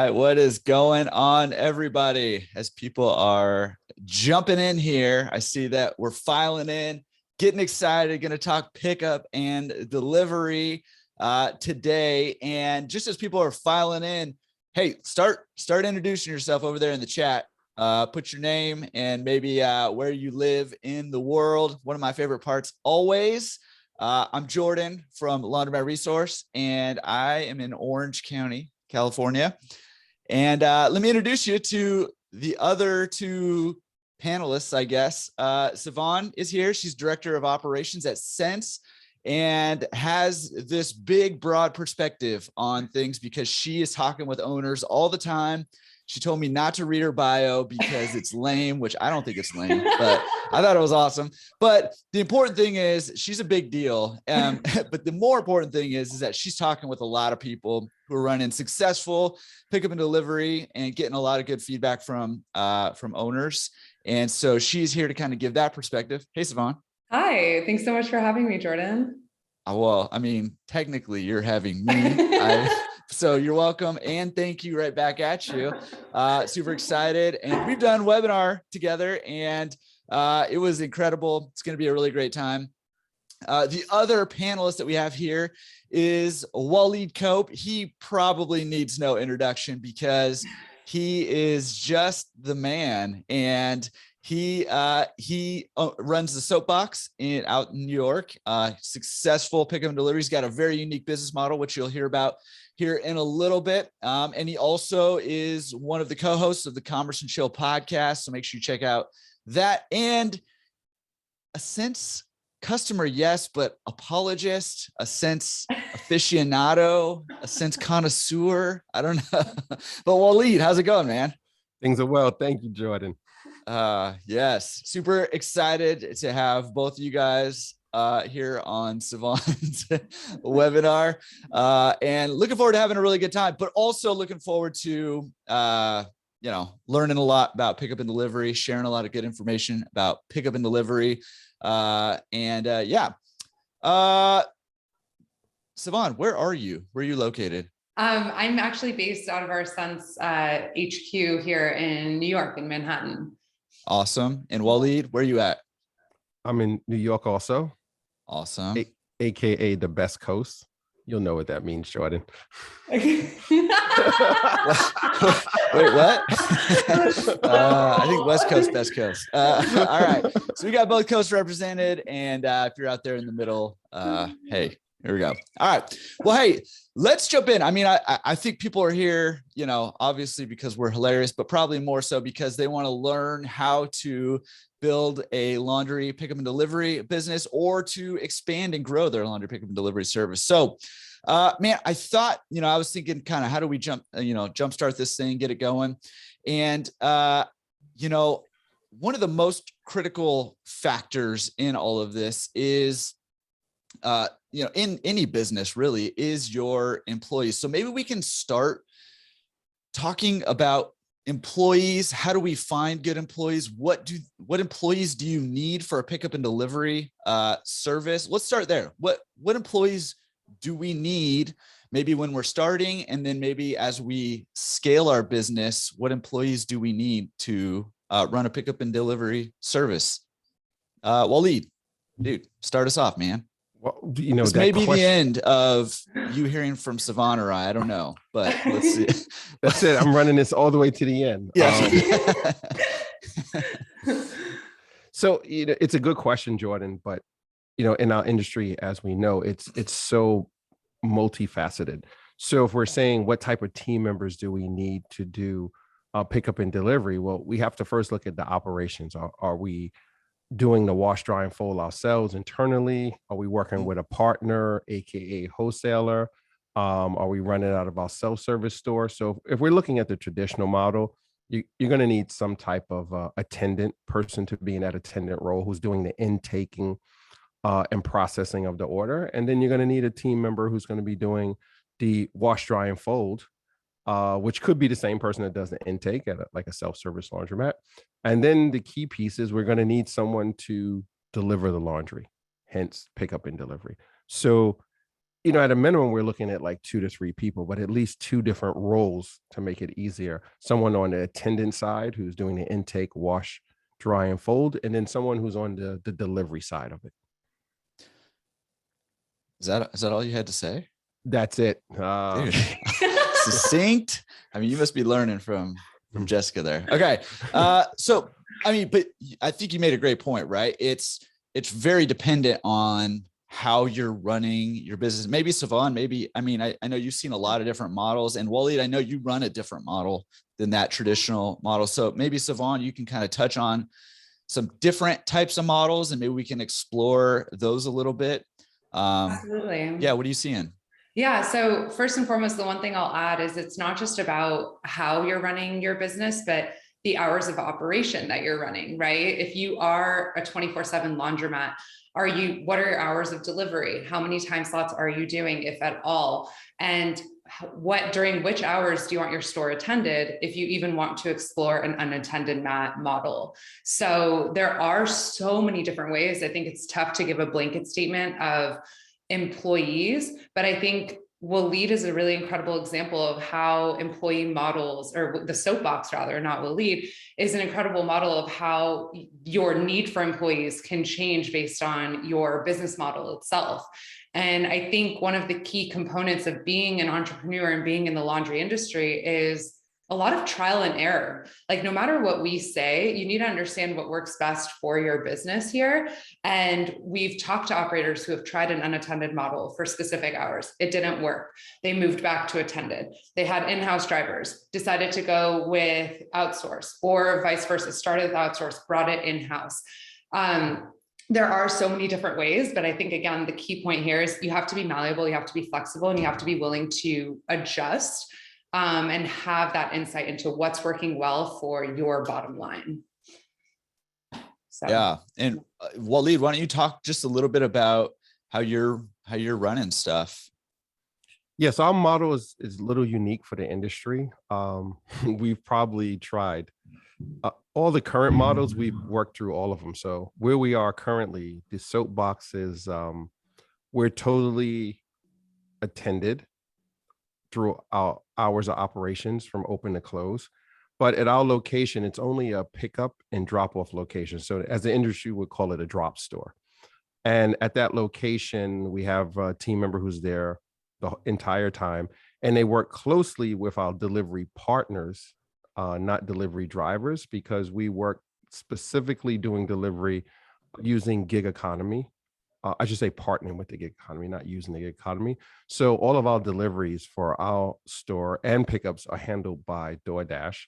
All right, what is going on, everybody? As people are jumping in here, I see that we're filing in, getting excited, going to talk pickup and delivery today. And just as people are filing in, hey, start introducing yourself over there in the chat. Put your name and maybe where you live in the world. One of my favorite parts always. I'm Jordan from Laundromat Resource, and I am in Orange County, California. And let me introduce you to the other two panelists, I guess. Sivan is here. She's Director of Operations at Sense and has this big, broad perspective on things because she is talking with owners all the time. She told me not to read her bio because it's lame, which I don't think it's lame, but I thought it was awesome. But the important thing is she's a big deal. But the more important thing is that she's talking with a lot of people who are running successful pickup and delivery and getting a lot of good feedback from owners. And so she's here to kind of give that perspective. Hey, Sivan. Hi, thanks so much for having me, Jordan. Well, I mean, technically you're having me. So you're welcome. And thank you right back at you. Super excited. And we've done webinar together and it was incredible. It's going to be a really great time. The other panelist that we have here is Waleed Cope. He probably needs no introduction because he is just the man. And he runs the Soapbox out in New York, successful pickup and delivery. He's got a very unique business model, which you'll hear about here in a little bit. And he also is one of the co-hosts of the Commerce and Chill podcast. So make sure you check out that. And a Sense customer, yes, but apologist, a Sense aficionado, a Sense connoisseur. I don't know. But Waleed, how's it going, man? Things are well. Thank you, Jordan. Yes, super excited to have both of you guys here on Sivan's webinar, and looking forward to having a really good time, but also looking forward to learning a lot about pickup and delivery, sharing a lot of good information about pickup and delivery. Sivan, where are you? Where are you located? I'm actually based out of our Sense HQ here in New York, in Manhattan. Awesome. And Waleed, where are you at? I'm in New York also. Awesome. AKA the best coast. You'll know what that means, Jordan. Wait, what? I think West Coast, best coast. All right. So we got both coasts represented. And if you're out there in the middle, hey, here we go. All right. Well, hey, let's jump in. I mean, I think people are here, obviously because we're hilarious, but probably more so because they want to learn how to build a laundry pickup and delivery business or to expand and grow their laundry pickup and delivery service. So, man, I thought, I was thinking kind of how do we jumpstart this thing, get it going. And, one of the most critical factors in all of this is, in any business really is your employees. So maybe we can start talking about employees. How do we find good employees? What employees do you need for a pickup and delivery service? Let's start there. What employees do we need maybe when we're starting? And then maybe as we scale our business, what employees do we need to run a pickup and delivery service? Waleed, dude, start us off, man. Well, this may be the end of you hearing from Sivan or I don't know, but let's see. That's it. I'm running this all the way to the end. Yeah. So, it's a good question, Jordan, but, in our industry, as we know, it's so multifaceted. So if we're saying what type of team members do we need to do pickup and delivery? Well, we have to first look at the operations. Are we doing the wash, dry, and fold ourselves internally? Are we working with a partner, AKA wholesaler? Are we running out of our self-service store? So if we're looking at the traditional model, you're going to need some type of attendant person to be in that attendant role who's doing the intaking and processing of the order. And then you're going to need a team member who's going to be doing the wash, dry, and fold, which could be the same person that does the intake at like a self-service laundromat. And then the key piece is we're going to need someone to deliver the laundry, hence pickup and delivery. So At a minimum, we're looking at like 2 to 3 people, but at least 2 different roles to make it easier. Someone on the attendant side who's doing the intake, wash, dry, and fold, and then someone who's on the delivery side of it. Is that all you had to say? That's it. Dude, succinct. I mean, you must be learning from Jessica there. Okay. So, I mean, but I think you made a great point, right? It's very dependent on how you're running your business. Maybe Savon, I know you've seen a lot of different models, and Waleed, I know you run a different model than that traditional model. So maybe Savon, you can kind of touch on some different types of models, and maybe we can explore those a little bit. Absolutely. Yeah. What are you seeing? Yeah. So first and foremost, the one thing I'll add is it's not just about how you're running your business, but the hours of operation that you're running, right? If you are a 24/7 laundromat, what are your hours of delivery? How many time slots are you doing, if at all? And during which hours do you want your store attended, if you even want to explore an unattended mat model? So there are so many different ways. I think it's tough to give a blanket statement of employees, but I think Waleed is a really incredible example of how employee models, or the soapbox rather, not Waleed, is an incredible model of how your need for employees can change based on your business model itself. And I think one of the key components of being an entrepreneur and being in the laundry industry is a lot of trial and error. Like, no matter what we say, you need to understand what works best for your business here. And we've talked to operators who have tried an unattended model for specific hours. It didn't work. They moved back to attended. They had in-house drivers, decided to go with outsource, or vice versa, started with outsource, brought it in-house. There are so many different ways, but I think, again, the key point here is you have to be malleable, you have to be flexible, and you have to be willing to adjust and have that insight into what's working well for your bottom line. So. Yeah. And Waleed, why don't you talk just a little bit about how you're running stuff? Yes, our model is a little unique for the industry. We've probably tried all the current models. We've worked through all of them. So where we are currently, the soapbox is we're totally attended through our hours of operations from open to close. But at our location, it's only a pickup and drop off location. So as the industry would call it, a drop store. And at that location, we have a team member who's there the entire time, and they work closely with our delivery partners, not delivery drivers, because we work specifically doing delivery using gig economy. I should say partnering with the gig economy, not using the gig economy. So all of our deliveries for our store and pickups are handled by DoorDash.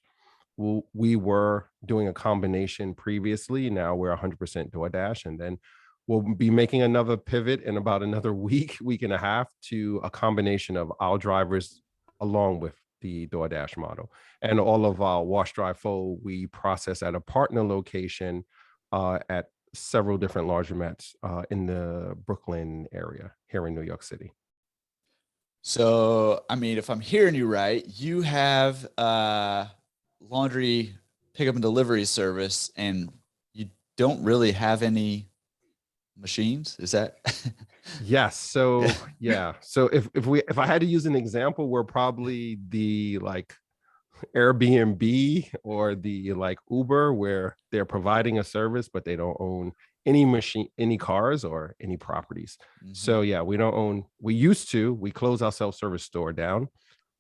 We were doing a combination previously. Now we're 100% DoorDash. And then we'll be making another pivot in about another week and a half, to a combination of our drivers along with the DoorDash model. And all of our wash, dry, fold, we process at a partner location at several different laundromats in the Brooklyn area here in New York City. So, I mean, if I'm hearing you right, you have laundry pickup and delivery service, and you don't really have any machines. Is that? Yes. So yeah. So if I had to use an example, we're probably the like Airbnb or the like Uber, where they're providing a service, but they don't own any machine, any cars, or any properties. Mm-hmm. So yeah, we closed our self-service store down,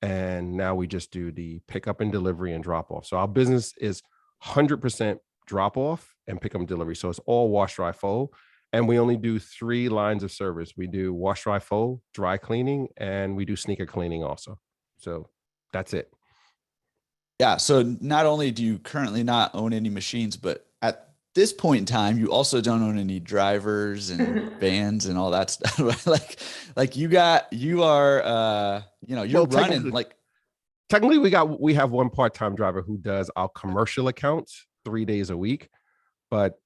and now we just do the pickup and delivery and drop off. So our business is 100% drop off and pick up and delivery. So it's all wash, dry, fold. And we only do 3 lines of service. We do wash, dry, fold, dry cleaning, and we do sneaker cleaning also. So that's it. Yeah. So not only do you currently not own any machines, but at this point in time, you also don't own any drivers and vans and all that stuff. like you're running like. Technically we have one part-time driver who does our commercial accounts 3 days a week, but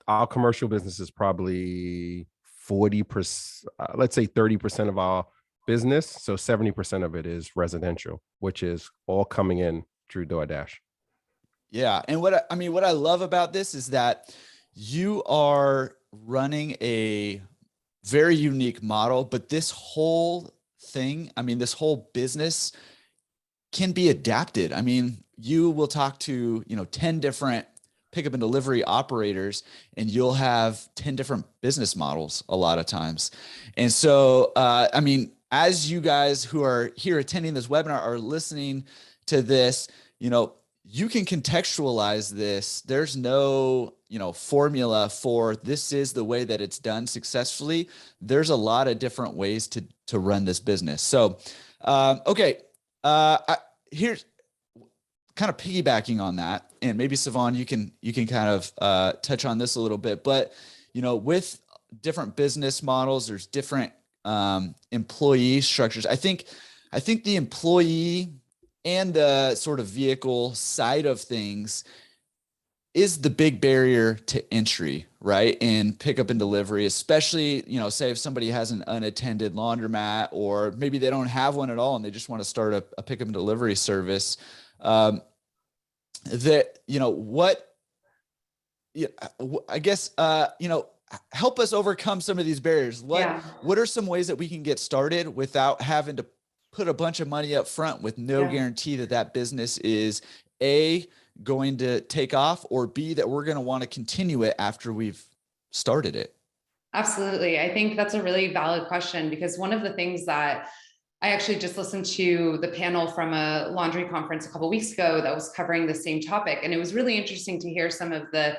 our commercial business is probably 40%, let's say 30% of our business. So 70% of it is residential, which is all coming in through DoorDash. Yeah. And what I love about this is that you are running a very unique model, but this whole thing, I mean, this whole business can be adapted. I mean, you will talk to, 10 different pickup and delivery operators, and you'll have 10 different business models a lot of times. And so, I mean, as you guys who are here attending this webinar are listening to this, you can contextualize this. There's no, formula for this is the way that it's done successfully. There's a lot of different ways to run this business. So, okay. Here's kind of piggybacking on that, and maybe Savon, you can kind of touch on this a little bit, but with different business models, there's different employee structures. I think the employee and the sort of vehicle side of things is the big barrier to entry, right? In pickup and delivery, especially, say if somebody has an unattended laundromat, or maybe they don't have one at all and they just want to start a pickup and delivery service. I guess, help us overcome some of these barriers. What are some ways that we can get started without having to put a bunch of money up front with no guarantee that business is A, going to take off, or B, that we're going to want to continue it after we've started it? Absolutely. I think that's a really valid question, because one of the things that I actually just listened to the panel from a laundry conference a couple of weeks ago that was covering the same topic. And it was really interesting to hear some of the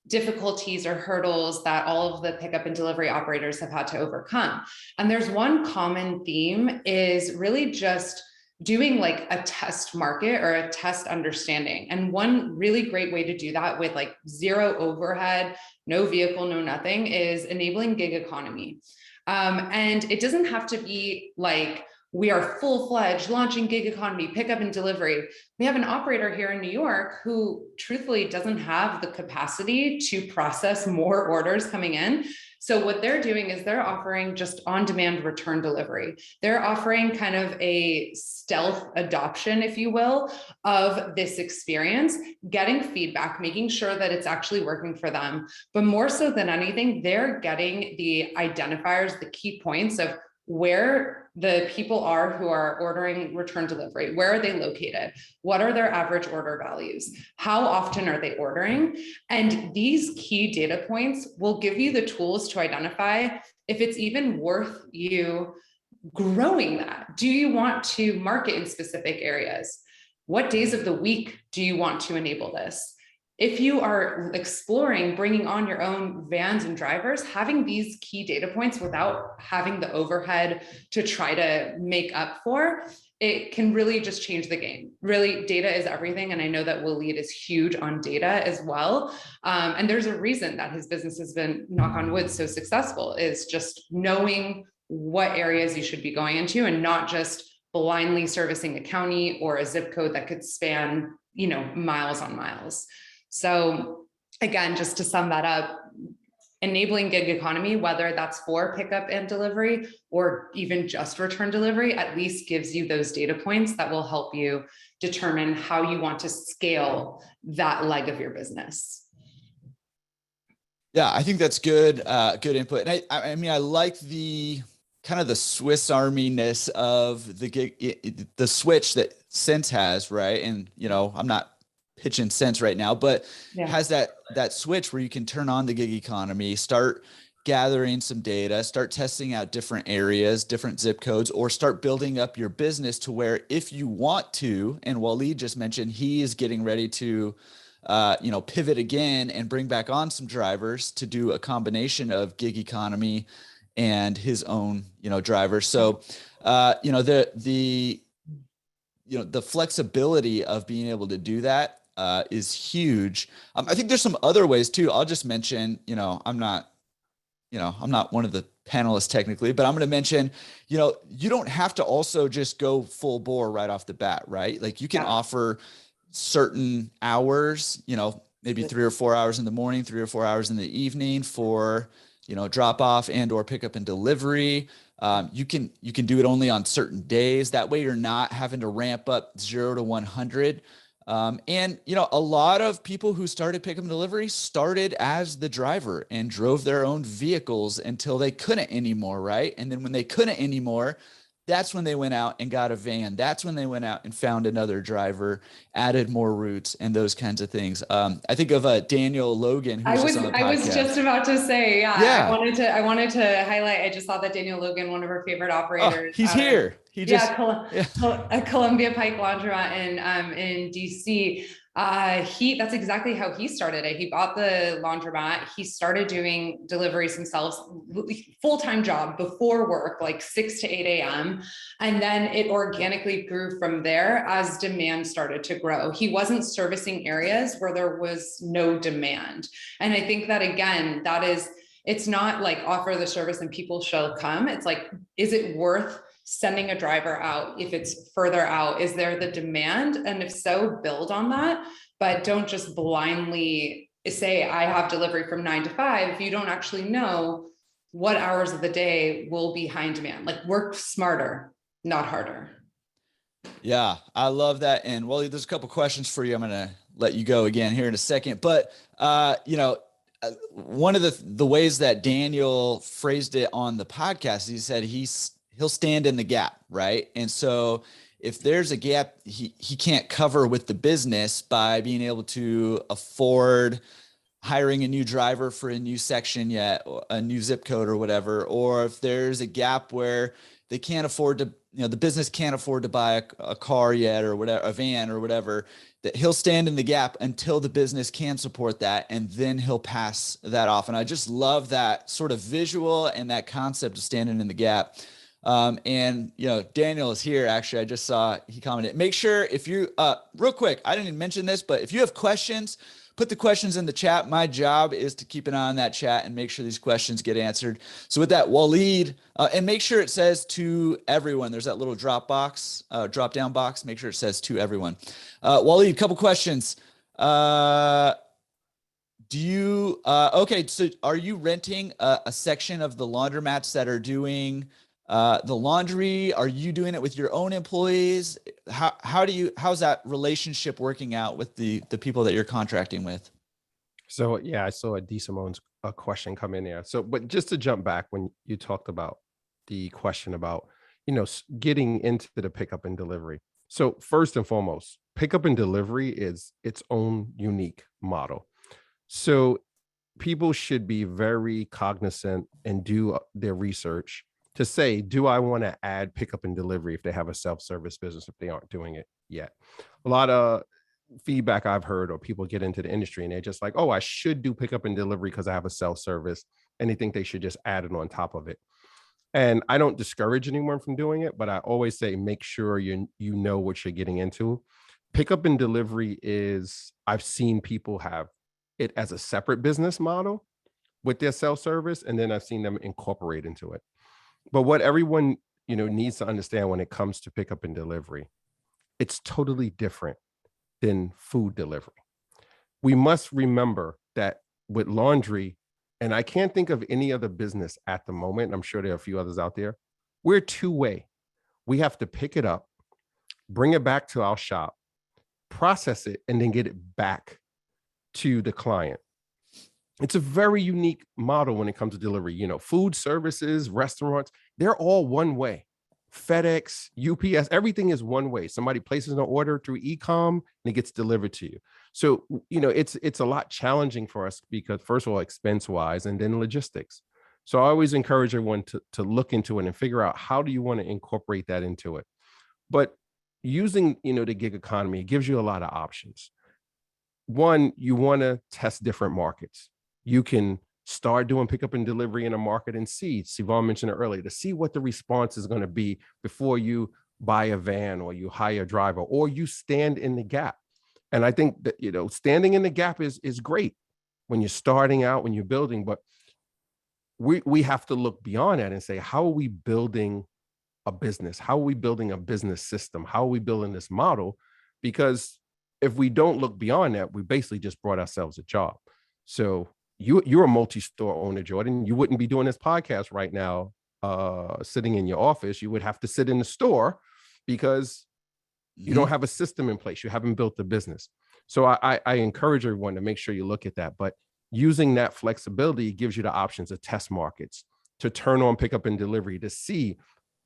difficulties or hurdles that all of the pickup and delivery operators have had to overcome. And there's one common theme is really just doing like a test market or a test understanding. And one really great way to do that with like zero overhead, no vehicle, no nothing, is enabling gig economy. And it doesn't have to be like, we are full-fledged launching gig economy, pickup and delivery. We have an operator here in New York who truthfully doesn't have the capacity to process more orders coming in. So what they're doing is they're offering just on-demand return delivery. They're offering kind of a stealth adoption, if you will, of this experience, getting feedback, making sure that it's actually working for them. But more so than anything, they're getting the identifiers, the key points of where the people are who are ordering return delivery. Where are they located? What are their average order values? How often are they ordering? And these key data points will give you the tools to identify if it's even worth you growing that. Do you want to market in specific areas? What days of the week do you want to enable this? If you are exploring bringing on your own vans and drivers, having these key data points without having the overhead to try to make up for, it can really just change the game. Really, data is everything. And I know that Waleed is huge on data as well. And there's a reason that his business has been, knock on wood, so successful, is just knowing what areas you should be going into and not just blindly servicing a county or a zip code that could span, miles on miles. So again, just to sum that up, enabling gig economy, whether that's for pickup and delivery or even just return delivery, at least gives you those data points that will help you determine how you want to scale that leg of your business. Yeah, I think that's good, good input. And I mean, I like the kind of the Swiss Army-ness of the switch that Sense has, right? And, I'm not pitching Sense right now, but has that switch where you can turn on the gig economy, start gathering some data, start testing out different areas, different zip codes, or start building up your business to where if you want to, and Waleed just mentioned, he is getting ready to, pivot again and bring back on some drivers to do a combination of gig economy and his own, drivers. So, the flexibility of being able to do that is huge. I think there's some other ways too. I'll just mention, I'm not one of the panelists technically, but I'm going to mention, you don't have to also just go full bore right off the bat, right? Like you can offer certain hours, maybe 3 or 4 hours in the morning, 3 or 4 hours in the evening for, drop off and or pickup and delivery. You can do it only on certain days. That way you're not having to ramp up 0 to 100 And, you know, a lot of people who started pickup and delivery started as the driver and drove their own vehicles until they couldn't anymore, right? And then when they couldn't anymore, that's when they went out and got a van. That's when they went out and found another driver, added more routes and those kinds of things. I think of Daniel Logan, who's just on the podcast. I was just about to say, Yeah. I wanted to highlight, I just saw that Daniel Logan, one of our favorite operators. He's here. Columbia Pike Laundromat in DC. That's exactly how he started it. He bought the laundromat. He started doing deliveries himself, full-time job before work, like 6 to 8 a.m. And then it organically grew from there as demand started to grow. He wasn't servicing areas where there was no demand. And I think that, again, it's not like offer the service and people shall come. It's like, is it worth sending a driver out? If it's further out, is there the demand? And if so, build on that, but don't just blindly say, I have delivery from 9 to 5. If you don't actually know what hours of the day will be high in demand, like work smarter, not harder. Yeah, I love that. And Wally, there's a couple questions for you. I'm going to let you go again here in a second, but one of the ways that Daniel phrased it on the podcast, he said he'll stand in the gap, right? And so if there's a gap he can't cover with the business by being able to afford hiring a new driver for a new section yet, a new zip code or whatever, or if there's a gap where they can't afford to, the business can't afford to buy a car yet or whatever, a van or whatever, that he'll stand in the gap until the business can support that. And then he'll pass that off. And I just love that sort of visual and that concept of standing in the gap. And Daniel is here. Actually, I just saw he commented, make sure if you, real quick, I didn't even mention this, but if you have questions, put the questions in the chat. My job is to keep an eye on that chat and make sure these questions get answered. So with that, Waleed, and make sure it says to everyone. There's that little drop down box. Make sure it says to everyone. Waleed, couple questions. Okay, so are you renting a section of the laundromats that are doing the laundry? Are you doing it with your own employees? How's that relationship working out with the people that you're contracting with? So yeah, I saw a D Simone's question come in there. So, but just to jump back when you talked about the question about, getting into the pickup and delivery. So first and foremost, pickup and delivery is its own unique model. So people should be very cognizant and do their research to say, do I want to add pickup and delivery if they have a self-service business, if they aren't doing it yet? A lot of feedback I've heard, or people get into the industry and they're just like, oh, I should do pickup and delivery because I have a self-service, and they think they should just add it on top of it. And I don't discourage anyone from doing it, but I always say, make sure you know what you're getting into. Pickup and delivery I've seen people have it as a separate business model with their self-service, and then I've seen them incorporate into it. But what everyone, needs to understand when it comes to pickup and delivery, it's totally different than food delivery. We must remember that with laundry, and I can't think of any other business at the moment, I'm sure there are a few others out there, we're two-way. We have to pick it up, bring it back to our shop, process it, and then get it back to the client. It's a very unique model when it comes to delivery. Food services, restaurants, they're all one way. FedEx, UPS, everything is one way. Somebody places an order through e-com and it gets delivered to you. So, it's a lot challenging for us because, first of all, expense-wise, and then logistics. So I always encourage everyone to look into it and figure out, how do you want to incorporate that into it? But using, the gig economy, it gives you a lot of options. One, you want to test different markets. You can start doing pickup and delivery in a market and see, Siobhan mentioned it earlier, to see what the response is going to be before you buy a van or you hire a driver or you stand in the gap. And I think that, standing in the gap is great when you're starting out, when you're building, but we have to look beyond that and say, how are we building a business? How are we building a business system? How are we building this model? Because if we don't look beyond that, we basically just brought ourselves a job. So you're a multi-store owner, Jordan. You wouldn't be doing this podcast right now, sitting in your office. You would have to sit in the store because You don't have a system in place. You haven't built the business. So I encourage everyone to make sure you look at that. But using that flexibility gives you the options of test markets, to turn on pickup and delivery, to see,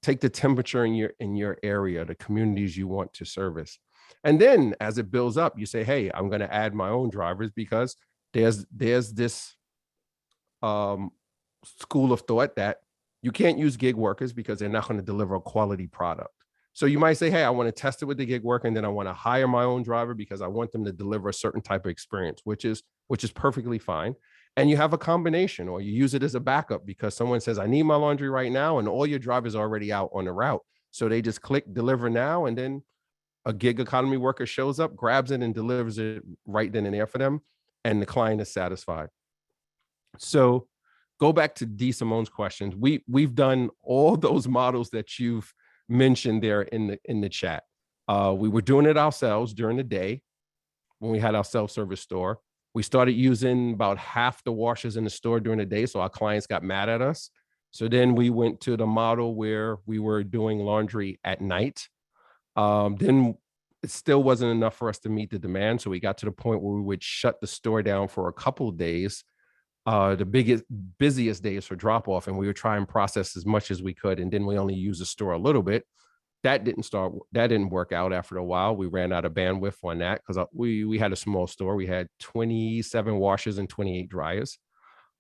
take the temperature in your area, the communities you want to service. And then as it builds up, you say, hey, I'm going to add my own drivers, because there's this school of thought that you can't use gig workers because they're not going to deliver a quality product. So you might say, hey, I want to test it with the gig worker, and then I want to hire my own driver because I want them to deliver a certain type of experience, which is perfectly fine. And you have a combination, or you use it as a backup because someone says, I need my laundry right now, and all your drivers are already out on the route. So they just click deliver now, and then a gig economy worker shows up, grabs it, and delivers it right then and there for them, and the client is satisfied. So go back to D. Simone's questions. We've done all those models that you've mentioned there in the chat. We were doing it ourselves during the day when we had our self-service store. We started using about half the washers in the store during the day, so our clients got mad at us. So then we went to the model where we were doing laundry at night. Then it still wasn't enough for us to meet the demand, so we got to the point where we would shut the store down for a couple of days, the busiest days for drop off, and we would try and process as much as we could, and then we only use the store a little bit. That didn't work out. After a while, we ran out of bandwidth on that because we had a small store. We had 27 washers and 28 dryers.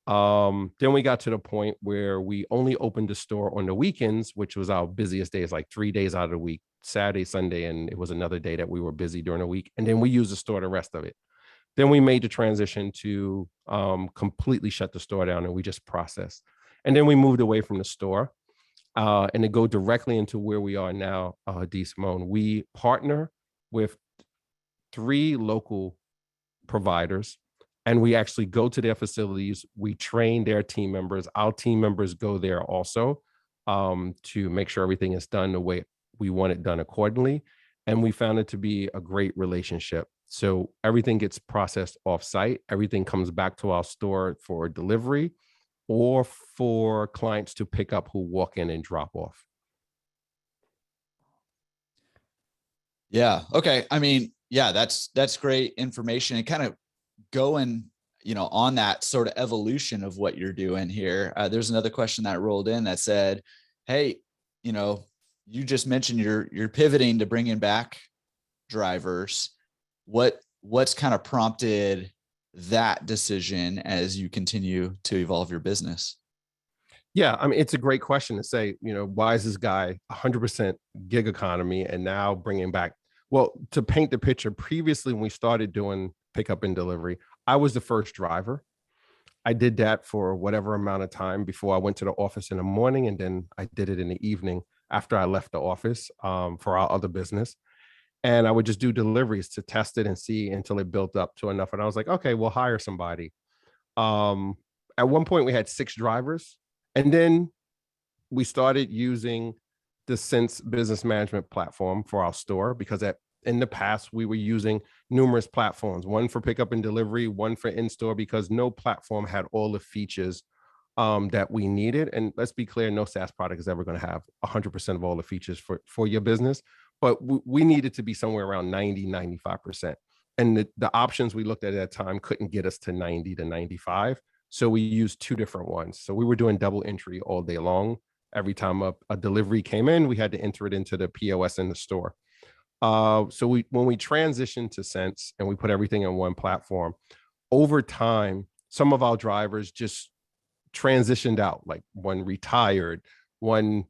Then we got to the point where we only opened the store on the weekends, which was our busiest days, like 3 days out of the week, Saturday, Sunday, and it was another day that we were busy during the week. And then we used the store the rest of it. Then we made the transition to completely shut the store down, and we just processed. And then we moved away from the store. And to go directly into where we are now, D. Simone, we partner with 3 local providers, and we actually go to their facilities. We train their team members. Our team members go there also to make sure everything is done the way we want it done accordingly. And we found it to be a great relationship. So everything gets processed off-site. Everything comes back to our store for delivery or for clients to pick up who walk in and drop off. Yeah. Okay. I mean, yeah, that's great information, and kind of going, on that sort of evolution of what you're doing here. There's another question that rolled in that said, hey, you just mentioned you're pivoting to bringing back drivers. What's kind of prompted that decision as you continue to evolve your business? Yeah, I mean, it's a great question to say, why is this guy 100% gig economy and now bringing back? Well, to paint the picture, previously when we started doing pickup and delivery, I was the first driver. I did that for whatever amount of time before I went to the office in the morning, and then I did it in the evening after I left the office for our other business. And I would just do deliveries to test it and see until it built up to enough. And I was like, okay, we'll hire somebody. At one point we had 6 drivers, and then we started using the Sense business management platform for our store, because in the past we were using numerous platforms, one for pickup and delivery, one for in-store, because no platform had all the features that we needed. And let's be clear, no SaaS product is ever going to have 100% of all the features for your business. But we needed to be somewhere around 90, 95%. And the options we looked at that time couldn't get us to 90 to 95. So we used 2 different ones. So we were doing double entry all day long. Every time a delivery came in, we had to enter it into the POS in the store. So when we transitioned to Sense and we put everything on one platform, over time, some of our drivers just transitioned out, like one retired, one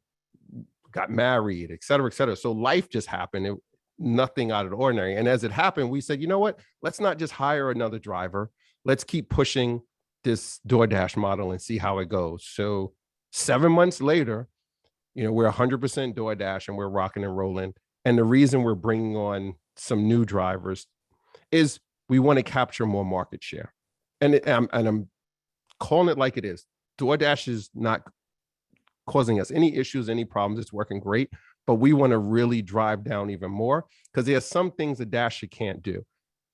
got married, et cetera, et cetera. So life just happened. Nothing out of the ordinary. And as it happened, we said, you know what? Let's not just hire another driver. Let's keep pushing this DoorDash model and see how it goes. So 7 months later, we're 100% DoorDash and we're rocking and rolling. And the reason we're bringing on some new drivers is we want to capture more market share. And I'm calling it like it is. DoorDash is not causing us any issues, any problems. It's working great, but we want to really drive down even more, because there are some things that Dasher can't do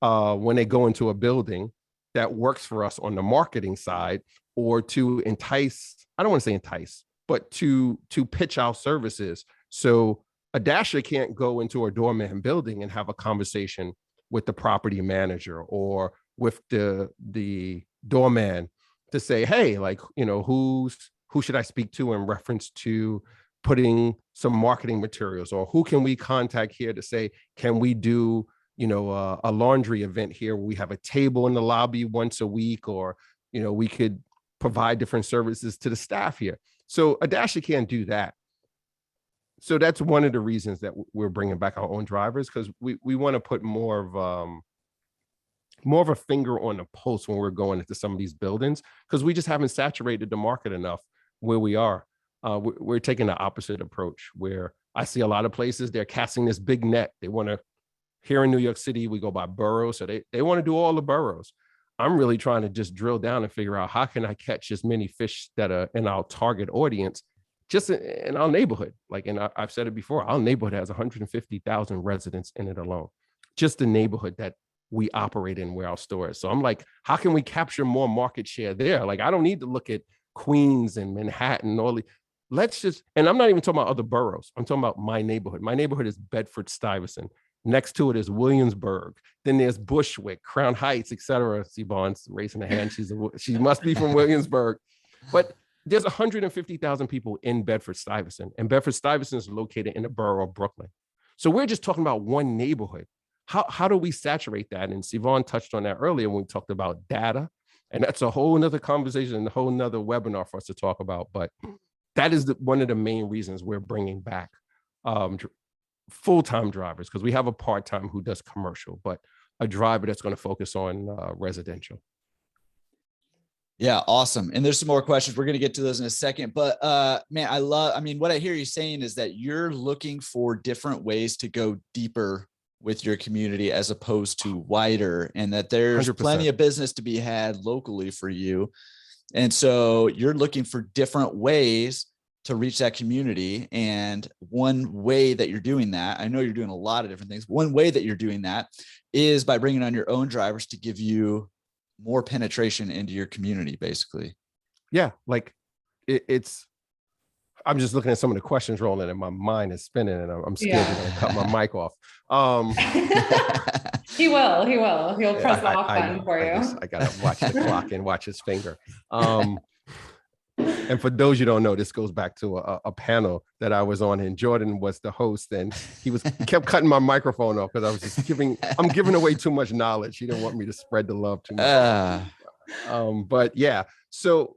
when they go into a building that works for us on the marketing side, or to entice, I don't want to say entice, but to pitch our services. So A dasher can't go into a doorman building and have a conversation with the property manager or with the doorman to say, hey, like, who should I speak to in reference to putting some marketing materials, or who can we contact here to say, can we do, a laundry event here where we have a table in the lobby once a week, or, we could provide different services to the staff here. So a dasher can't do that. So that's one of the reasons that we're bringing back our own drivers, because we want to put more of a finger on the pulse when we're going into some of these buildings, because we just haven't saturated the market enough where we are. We're taking the opposite approach, where I see a lot of places, they're casting this big net. They want to, here in New York City, we go by boroughs. So they want to do all the boroughs. I'm really trying to just drill down and figure out how can I catch as many fish that are in our target audience, just in our neighborhood. Like, and I've said it before, our neighborhood has 150,000 residents in it alone, just the neighborhood that we operate in where our store is. So I'm like, how can we capture more market share there? Like, I don't need to look at Queens and Manhattan, let's just, and I'm not even talking about other boroughs. I'm talking about my neighborhood. My neighborhood is Bedford-Stuyvesant. Next to it is Williamsburg. Then there's Bushwick, Crown Heights, etc. See, Bond's raising a hand. She must be from Williamsburg. But there's 150,000 people in Bedford-Stuyvesant, and Bedford-Stuyvesant is located in the borough of Brooklyn. So we're just talking about one neighborhood. How do we saturate that? And Siobhan touched on that earlier when we talked about data. And that's a whole nother conversation and a whole nother webinar for us to talk about. But that is one of the main reasons we're bringing back full-time drivers, because we have a part-time who does commercial, but a driver that's going to focus on residential. Yeah, awesome. And there's some more questions. We're going to get to those in a second. But man, what I hear you saying is that you're looking for different ways to go deeper with your community as opposed to wider, and that there's 100%. Plenty of business to be had locally for you. And so you're looking for different ways to reach that community. And one way that you're doing that, I know you're doing a lot of different things. One way that you're doing that is by bringing on your own drivers to give you more penetration into your community, basically. Yeah. Like I'm just looking at some of the questions rolling and my mind is spinning, and I'm scared to cut my mic off. He will. He'll press the off button for you. I gotta watch the clock and watch his finger. And for those you don't know, this goes back to a panel that I was on, and Jordan was the host, and he kept cutting my microphone off because I was just I'm giving away too much knowledge. He didn't want me to spread the love too much. But yeah, so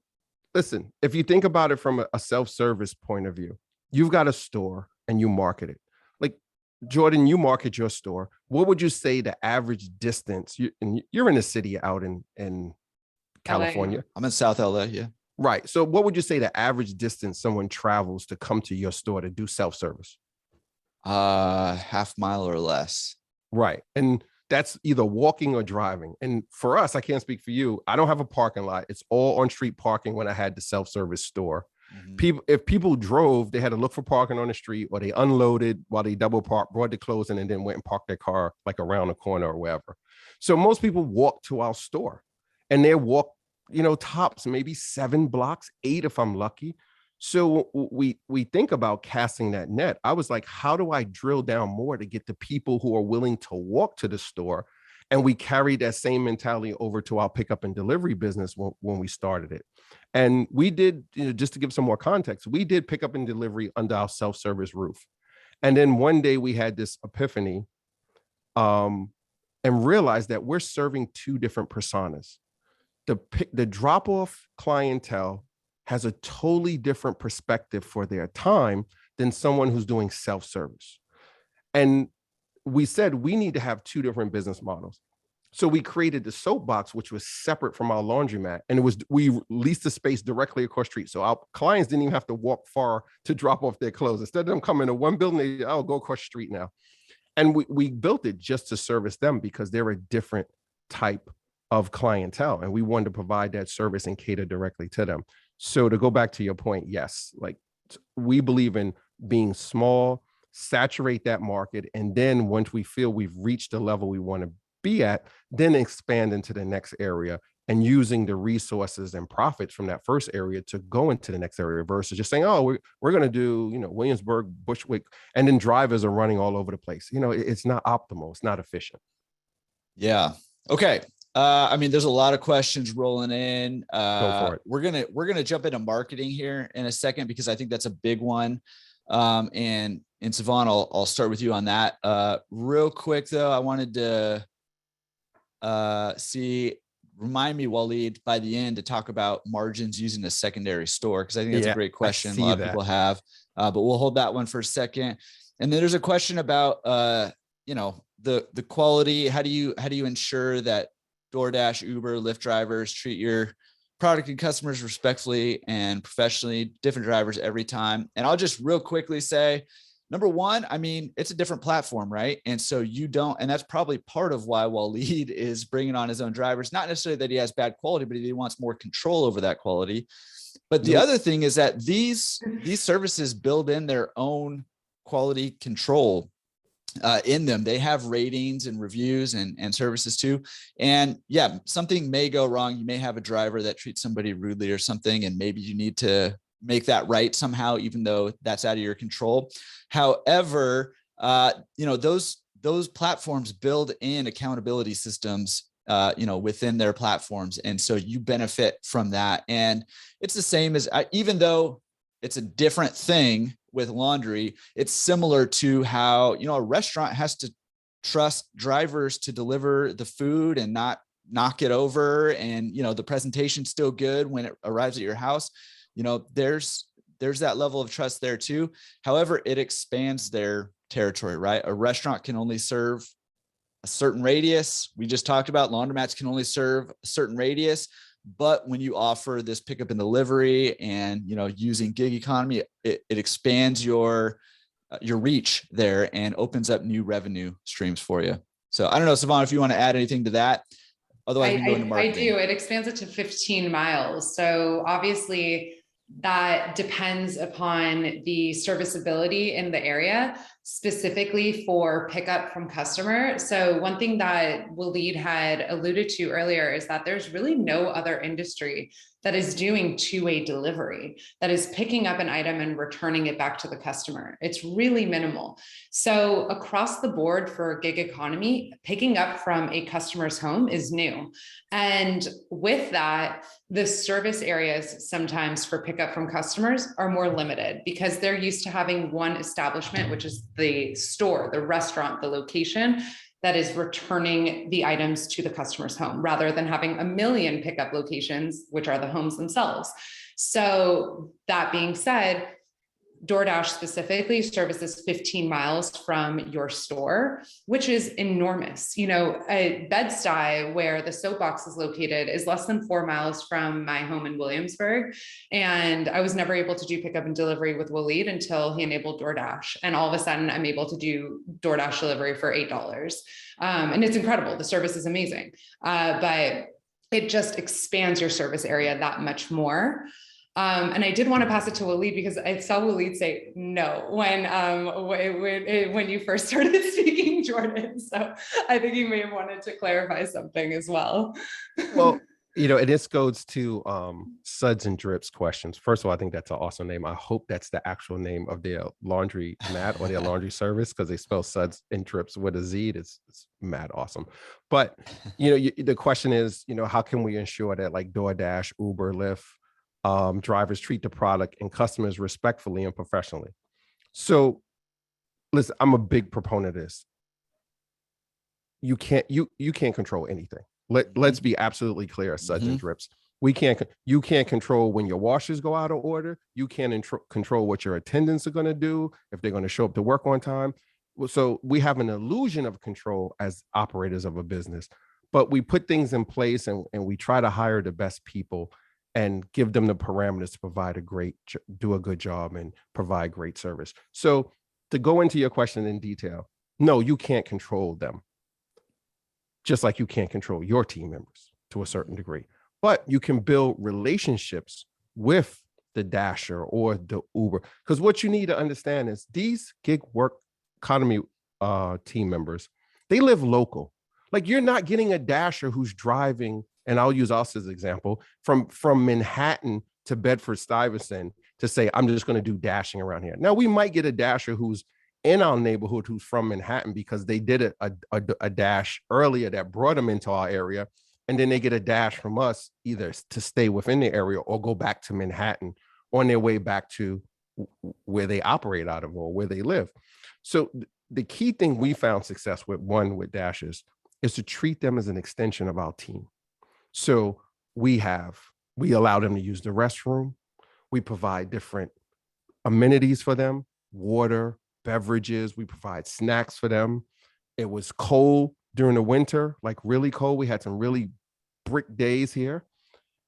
listen, if you think about it from a self-service point of view, you've got a store and you market it. Like, Jordan, you market your store. What would you say the average distance? You're in a city out in California. LA. I'm in South LA. Yeah. Right. So what would you say the average distance someone travels to come to your store to do self-service? Half mile or less. Right. And that's either walking or driving. And for us, I can't speak for you, I don't have a parking lot. It's all on street parking when I had the self-service store. Mm-hmm. If people drove, they had to look for parking on the street, or they unloaded while they double parked, brought the clothes in, and then went and parked their car like around the corner or wherever. So most people walk to our store, and they walk, tops maybe 7 blocks, 8 if I'm lucky. So we think about casting that net. I was like, how do I drill down more to get the people who are willing to walk to the store? And we carried that same mentality over to our pickup and delivery business when we started it. And we did, just to give some more context, we did pickup and delivery under our self-service roof. And then one day we had this epiphany and realized that we're serving 2 different personas. The drop-off clientele has a totally different perspective for their time than someone who's doing self-service. And we said we need to have 2 different business models. So we created the soapbox, which was separate from our laundromat. And we leased the space directly across the street. So our clients didn't even have to walk far to drop off their clothes. Instead of them coming to one building, I'll go across the street now. And we built it just to service them because they're a different type of clientele. And we wanted to provide that service and cater directly to them. So to go back to your point, yes, like we believe in being small, saturate that market. And then once we feel we've reached the level we want to be at, then expand into the next area and using the resources and profits from that first area to go into the next area versus just saying, oh, we're going to do, Williamsburg, Bushwick, and then drivers are running all over the place. It's not optimal. It's not efficient. Yeah. Okay. I mean, there's a lot of questions rolling in. Go for it. We're gonna jump into marketing here in a second because I think that's a big one. And Savon, I'll start with you on that. Real quick though, I wanted to remind me, Waleed, by the end to talk about margins using a secondary store, because I think that's a great question. A lot of people have, but we'll hold that one for a second. And then there's a question about the quality. How do you ensure that DoorDash, Uber, Lyft drivers treat your product and customers respectfully and professionally? Different drivers every time. And I'll just real quickly say, number one, I mean, it's a different platform, right? And so and that's probably part of why Waleed is bringing on his own drivers. Not necessarily that he has bad quality, but he wants more control over that quality. But the other thing is that these services build in their own quality control in them. They have ratings and reviews and services too. And yeah, something may go wrong. You may have a driver that treats somebody rudely or something, and maybe you need to make that right somehow, even though that's out of your control. However, those platforms build in accountability systems, within their platforms. And so you benefit from that. And it's the same as, even though it's a different thing with laundry, it's similar to how, a restaurant has to trust drivers to deliver the food and not knock it over. And, the presentation's still good when it arrives at your house. There's that level of trust there too. However, it expands their territory, right? A restaurant can only serve a certain radius. We just talked about laundromats can only serve a certain radius. But when you offer this pickup and delivery and, using gig economy, it expands your reach there and opens up new revenue streams for you. So I don't know, Savon, if you want to add anything to that. Otherwise, we can go into marketing. I do. It expands it to 15 miles. So obviously that depends upon the serviceability in the area, specifically for pickup from customer. So one thing that Waleed had alluded to earlier is that there's really no other industry that is doing two-way delivery, that is picking up an item and returning it back to the customer. It's really minimal. So across the board for gig economy, picking up from a customer's home is new. And with that, the service areas sometimes for pickup from customers are more limited because they're used to having one establishment, which is the store, the restaurant, the location that is returning the items to the customer's home rather than having a million pickup locations, which are the homes themselves. So that being said, DoorDash specifically services 15 miles from your store, which is enormous. Bed-Stuy, where the soapbox is located, is less than 4 miles from my home in Williamsburg. And I was never able to do pickup and delivery with Waleed until he enabled DoorDash. And all of a sudden I'm able to do DoorDash delivery for $8. And it's incredible. The service is amazing. But it just expands your service area that much more. And I did want to pass it to Waleed because I saw Waleed say no when you first started speaking, Jordan. So I think you may have wanted to clarify something as well. Well, and this goes to Suds and Drips questions. First of all, I think that's an awesome name. I hope that's the actual name of their laundry mat or their laundry service, because they spell Suds and Drips with a Z. It's mad awesome. But, the question is, how can we ensure that like DoorDash, Uber, Lyft, drivers treat the product and customers respectfully and professionally? So listen, I'm a big proponent of this. You can't control anything. Let's be absolutely clear, Suds and Drips. You can't control when your washers go out of order. You can't control what your attendants are going to do, if they're going to show up to work on time. So we have an illusion of control as operators of a business, but we put things in place and we try to hire the best people and give them the parameters to do a good job and provide great service. So to go into your question in detail, no, you can't control them. Just like you can't control your team members to a certain degree, but you can build relationships with the Dasher or the Uber. Because what you need to understand is these gig work economy team members, they live local. Like, you're not getting a Dasher who's driving and I'll use us as an example, from Manhattan to Bedford-Stuyvesant to say, I'm just going to do dashing around here. Now, we might get a dasher who's in our neighborhood who's from Manhattan because they did a dash earlier that brought them into our area. And then they get a dash from us either to stay within the area or go back to Manhattan on their way back to where they operate out of or where they live. So the key thing we found success with dashes is to treat them as an extension of our team. So we allow them to use the restroom. We provide different amenities for them, water, beverages. We provide snacks for them. It was cold during the winter, like really cold. We had some really brick days here.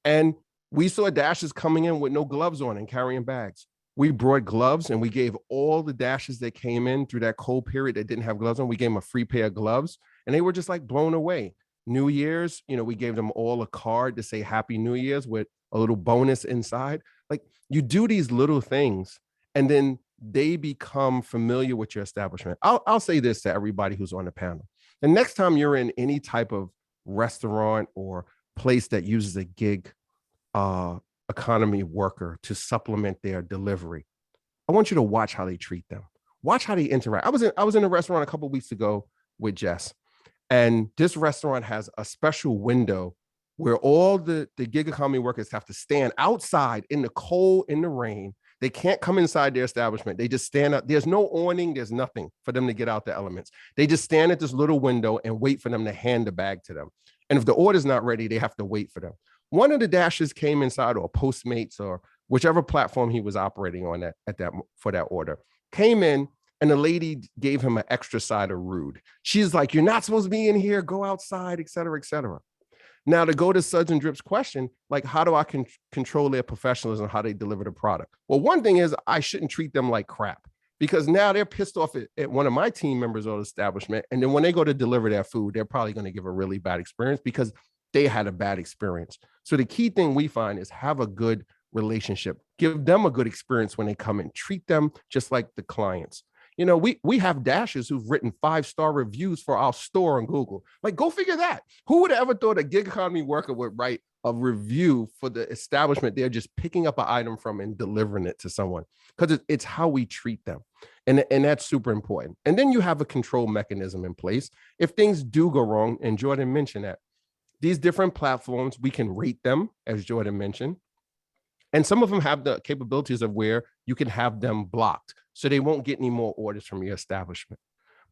And we saw dashes coming in with no gloves on and carrying bags. We brought gloves and we gave all the dashes that came in through that cold period that didn't have gloves on. We gave them a free pair of gloves and they were just like blown away. New Year's, we gave them all a card to say Happy New Year's with a little bonus inside. Like, you do these little things and then they become familiar with your establishment. I'll say this to everybody who's on the panel. The next time you're in any type of restaurant or place that uses a gig economy worker to supplement their delivery, I want you to watch how they treat them. Watch how they interact. I was in a restaurant a couple of weeks ago with Jess, and this restaurant has a special window where all the gig economy workers have to stand outside in the cold, in the rain. They can't come inside their establishment. They just stand up. There's no awning. There's nothing for them to get out the elements. They just stand at this little window and wait for them to hand the bag to them. And if the order's not ready, they have to wait for them. One of the dashers came inside, or Postmates or whichever platform he was operating on for that order, came in, and the lady gave him an extra side of rude. She's like, "You're not supposed to be in here. Go outside," et cetera, et cetera. Now, to go to Suds and Drips question, like, how do I control their professionalism, how they deliver the product? Well, one thing is I shouldn't treat them like crap, because now they're pissed off at one of my team members or the establishment. And then when they go to deliver their food, they're probably going to give a really bad experience because they had a bad experience. So the key thing we find is have a good relationship. Give them a good experience when they come in. Treat them just like the clients. We have dashers who've written 5-star reviews for our store on Google. Like, go figure that. Who would have ever thought a gig economy worker would write a review for the establishment they're just picking up an item from and delivering it to someone? Because it's how we treat them. And that's super important. And then you have a control mechanism in place. If things do go wrong, and Jordan mentioned that, these different platforms, we can rate them, as Jordan mentioned. And some of them have the capabilities of where you can have them blocked, so they won't get any more orders from your establishment.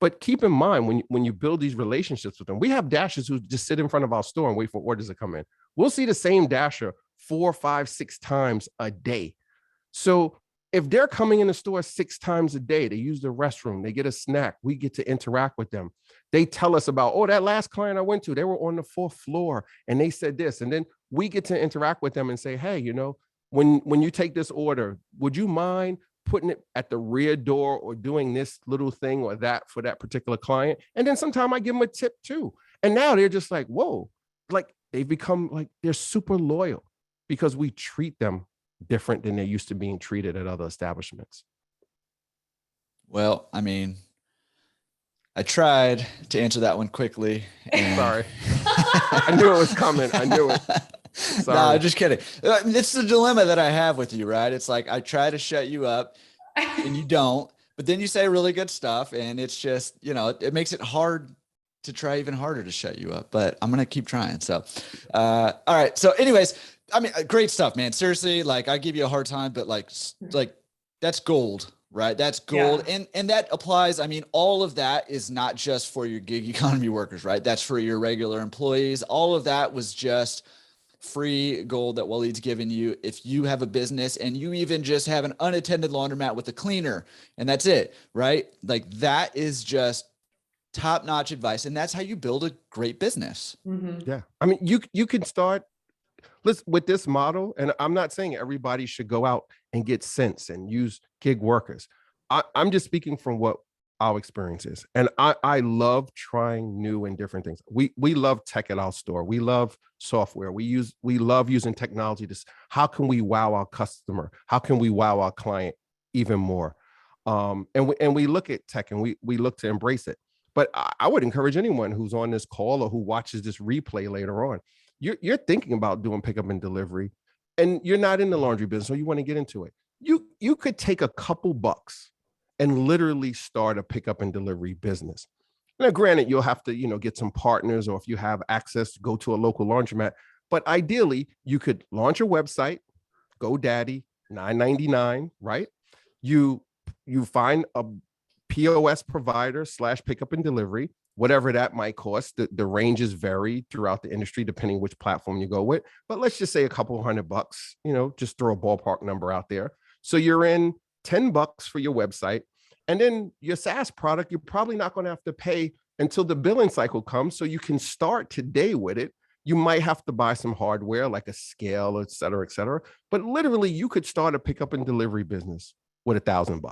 But keep in mind, when you build these relationships with them, we have dashers who just sit in front of our store and wait for orders to come in. We'll see the same dasher 4, 5, 6 times a day. So if they're coming in the store 6 times a day, they use the restroom, they get a snack, we get to interact with them. They tell us about, oh, that last client I went to, they were on the 4th floor and they said this. And then we get to interact with them and say, hey, when you take this order, would you mind putting it at the rear door or doing this little thing or that for that particular client? And then sometimes I give them a tip too. And now they're just like, whoa, like they've become like, they're super loyal because we treat them different than they used to being treated at other establishments. Well, I mean, I tried to answer that one quickly. Sorry. I knew it was coming. I knew it. No, just kidding. It's the dilemma that I have with you, right? It's like I try to shut you up and you don't, but then you say really good stuff, and it's just, it makes it hard to try even harder to shut you up, but I'm going to keep trying. So, all right. So anyways, I mean, great stuff, man. Seriously, like I give you a hard time, but like that's gold, right? That's gold. Yeah. And that applies. I mean, all of that is not just for your gig economy workers, right? That's for your regular employees. All of that was just free gold that Waleed's given you. If you have a business and you even just have an unattended laundromat with a cleaner and that's it, right? Like that is just top-notch advice. And that's how you build a great business. Mm-hmm. Yeah. I mean, you can start with this model. And I'm not saying everybody should go out and get cents and use gig workers. I'm just speaking from what our experience is. And I love trying new and different things. We love tech at our store. We love software. We love using technology to, how can we wow our customer? How can we wow our client even more? And we look at tech and we look to embrace it. But I would encourage anyone who's on this call or who watches this replay later on, you're thinking about doing pickup and delivery, and you're not in the laundry business, or you want to get into it, you could take a couple bucks and literally start a pickup and delivery business. Now, granted, you'll have to, get some partners, or if you have access, go to a local laundromat. But ideally, you could launch a website, GoDaddy, $9.99, right? You find a POS provider / pickup and delivery, whatever that might cost. The ranges vary throughout the industry depending which platform you go with. But let's just say a couple $100, just throw a ballpark number out there. So you're in $10 for your website. And then your SaaS product, you're probably not going to have to pay until the billing cycle comes. So you can start today with it. You might have to buy some hardware like a scale, et cetera, et cetera. But literally, you could start a pickup and delivery business with $1,000.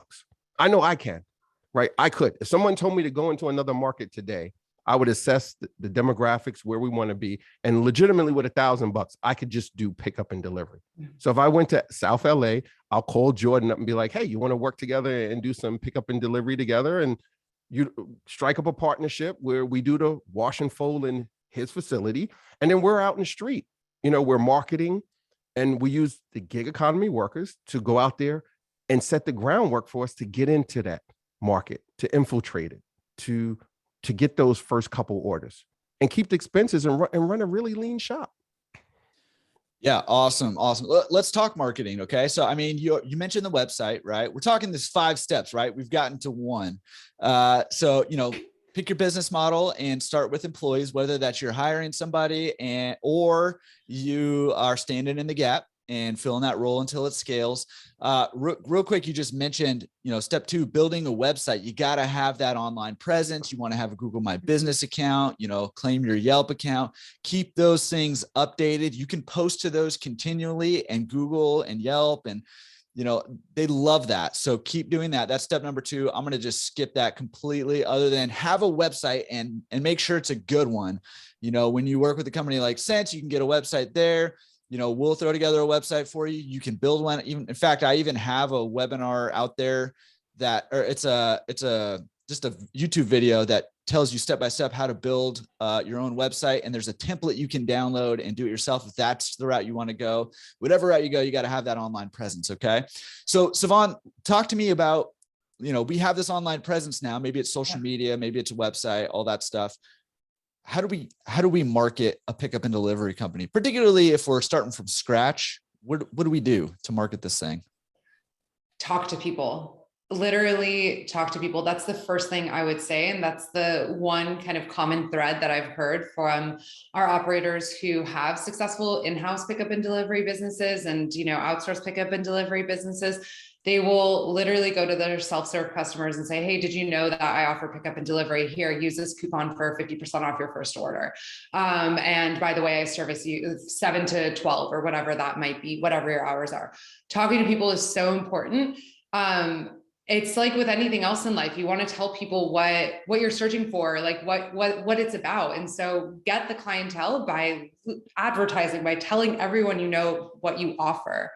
I know I can, right? I could. If someone told me to go into another market today, I would assess the demographics, where we want to be. And legitimately with $1,000, I could just do pickup and delivery. So if I went to South LA, I'll call Jordan up and be like, hey, you want to work together and do some pickup and delivery together? And you strike up a partnership where we do the wash and fold in his facility. And then we're out in the street, we're marketing, and we use the gig economy workers to go out there and set the groundwork for us to get into that market, to infiltrate it, to get those first couple orders and keep the expenses and run a really lean shop. Yeah. Awesome. Let's talk marketing. Okay. So, I mean, you mentioned the website, right? We're talking this 5 steps, right? We've gotten to 1. So, pick your business model and start with employees, whether that's you're hiring somebody or you are standing in the gap and filling that role until it scales. Real quick, you just mentioned, step 2, building a website. You got to have that online presence. You want to have a Google My Business account, claim your Yelp account, keep those things updated. You can post to those continually, and Google and Yelp, and they love that. So keep doing that. That's step number 2. I'm going to just skip that completely, other than have a website and make sure it's a good one. When you work with a company like Sense, you can get a website there. We'll throw together a website for you. You can build one. Even, in fact, I even have a webinar out there it's just a YouTube video that tells you step-by-step how to build your own website. And there's a template you can download and do it yourself if that's the route you want to go. Whatever route you go, you got to have that online presence. Okay. So Savon, talk to me about, we have this online presence now. Maybe it's social media, maybe it's a website, all that stuff. How do we market a pickup and delivery company, particularly if we're starting from scratch? What do we do to market this thing? Talk to people. Literally talk to people. That's the first thing I would say. And that's the one kind of common thread that I've heard from our operators who have successful in-house pickup and delivery businesses and, outsource pickup and delivery businesses. They will literally go to their self-serve customers and say, hey, did you know that I offer pickup and delivery? Here, use this coupon for 50% off your first order. And by the way, I service you 7 to 12 or whatever that might be, whatever your hours are. Talking to people is so important. It's like with anything else in life, you want to tell people what you're searching for, like what it's about. And so get the clientele by advertising, by telling everyone what you offer.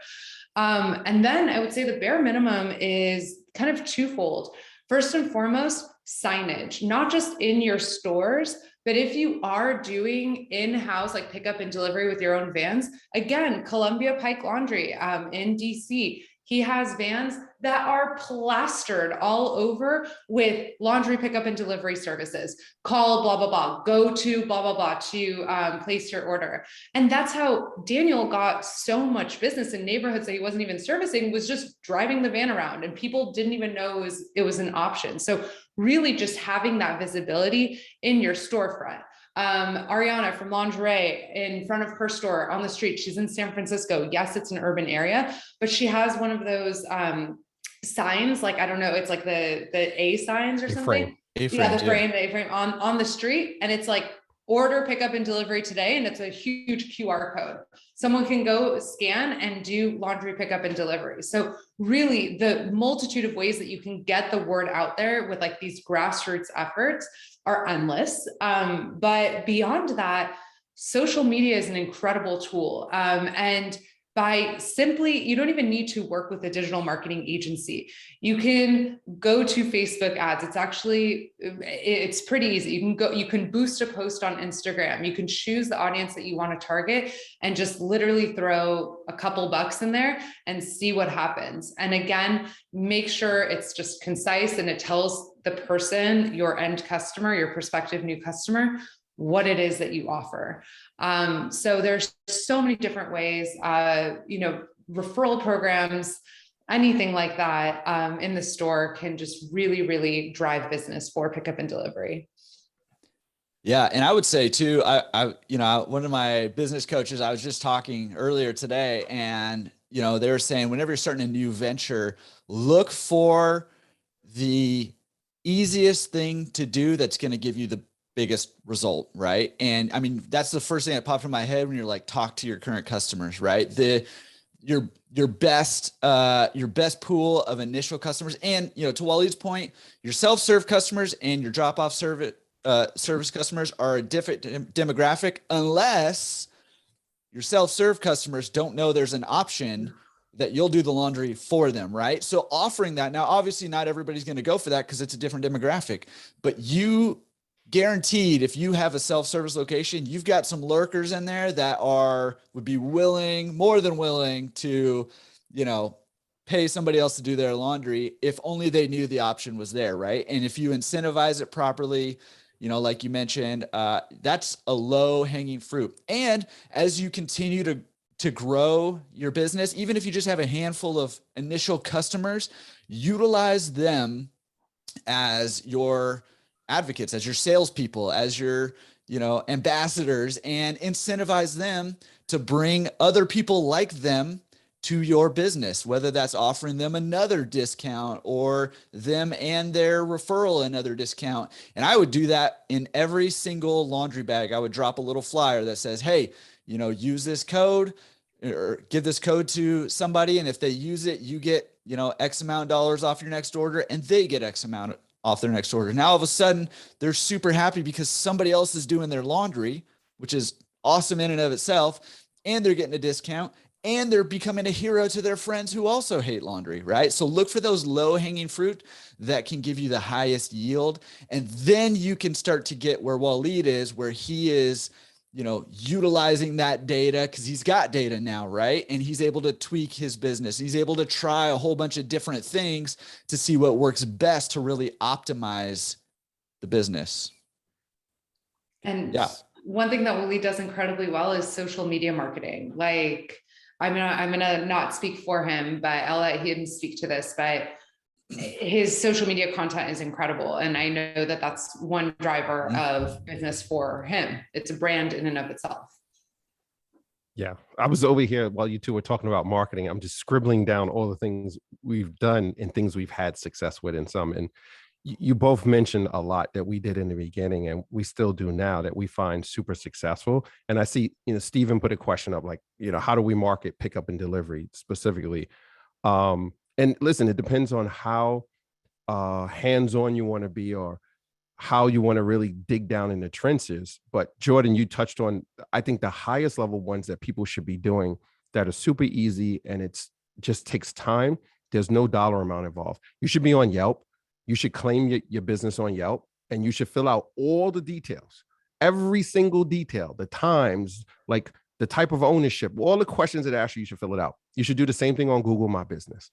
And then I would say the bare minimum is kind of twofold. First and foremost, signage, not just in your stores, but if you are doing in-house, like pickup and delivery with your own vans, again, Columbia Pike Laundry in DC, he has vans that are plastered all over with laundry pickup and delivery services. Call blah, blah, blah, go to blah, blah, blah to place your order. And that's how Daniel got so much business in neighborhoods that he wasn't even servicing, was just driving the van around and people didn't even know it was an option. So really just having that visibility in your storefront. Ariana from Lingerie in front of her store on the street. She's in San Francisco. Yes, it's an urban area, but she has one of those signs, like, I don't know, it's like the A signs or something. Yeah, the A-frame on the street. And it's like, order pickup and delivery today. And it's a huge QR code. Someone can go scan and do laundry pickup and delivery. So really the multitude of ways that you can get the word out there with like these grassroots efforts are endless. But beyond that, social media is an incredible tool. And by simply, you don't even need to work with a digital marketing agency. You can go to Facebook ads. It's pretty easy. You can boost a post on Instagram. You can choose the audience that you want to target and just literally throw a couple bucks in there and see what happens. And again, make sure it's just concise and it tells the person, your end customer, your prospective new customer, what it is that you offer. So there's so many different ways, referral programs, anything like that in the store can just really, really drive business for pickup and delivery. Yeah. And I would say too, one of my business coaches, I was just talking earlier today, and, they were saying, whenever you're starting a new venture, look for the easiest thing to do that's going to give you the biggest result, right? And I mean, that's the first thing that popped in my head when you're like, talk to your current customers, right? Your best pool of initial customers, and to Waleed's point, your self-serve customers and your drop-off service customers are a different demographic, unless your self-serve customers don't know there's an option that you'll do the laundry for them, right? So offering that, now obviously not everybody's going to go for that because it's a different demographic, but you guaranteed, if you have a self-service location, you've got some lurkers in there that would be more than willing to, pay somebody else to do their laundry if only they knew the option was there, right? And if you incentivize it properly, like you mentioned, that's a low hanging fruit. And as you continue to grow your business, even if you just have a handful of initial customers, utilize them as your advocates, as your salespeople, as your, ambassadors, and incentivize them to bring other people like them to your business, whether that's offering them another discount or them and their referral another discount. And I would do that in every single laundry bag. I would drop a little flyer that says, hey, use this code or give this code to somebody. And if they use it, you get, X amount of dollars off your next order, and they get X amount off their next order. Now, all of a sudden, they're super happy because somebody else is doing their laundry, which is awesome in and of itself, and they're getting a discount, and they're becoming a hero to their friends who also hate laundry, right? So look for those low-hanging fruit that can give you the highest yield, and then you can start to get where Waleed is, where he is, utilizing that data, because he's got data now, right? And he's able to tweak his business. He's able to try a whole bunch of different things to see what works best to really optimize the business. And one thing that Waleed does incredibly well is social media marketing. Like, I'm gonna not speak for him, but I'll let him speak to this, but his social media content is incredible. And I know that that's one driver of business for him. It's a brand in and of itself. Yeah. I was over here while you two were talking about marketing. I'm just scribbling down all the things we've done and things we've had success with in some. And you both mentioned a lot that we did in the beginning and we still do now that we find super successful. And I see, Stephen put a question up like, how do we market pickup and delivery specifically? And listen, it depends on how hands-on you want to be or how you want to really dig down in the trenches. But Jordan, you touched on, I think, the highest level ones that people should be doing that are super easy and it's just takes time. There's no dollar amount involved. You should be on Yelp. You should claim your business on Yelp, and you should fill out all the details, every single detail, the times, like the type of ownership, all the questions that ask you, you should fill it out. You should do the same thing on Google My Business.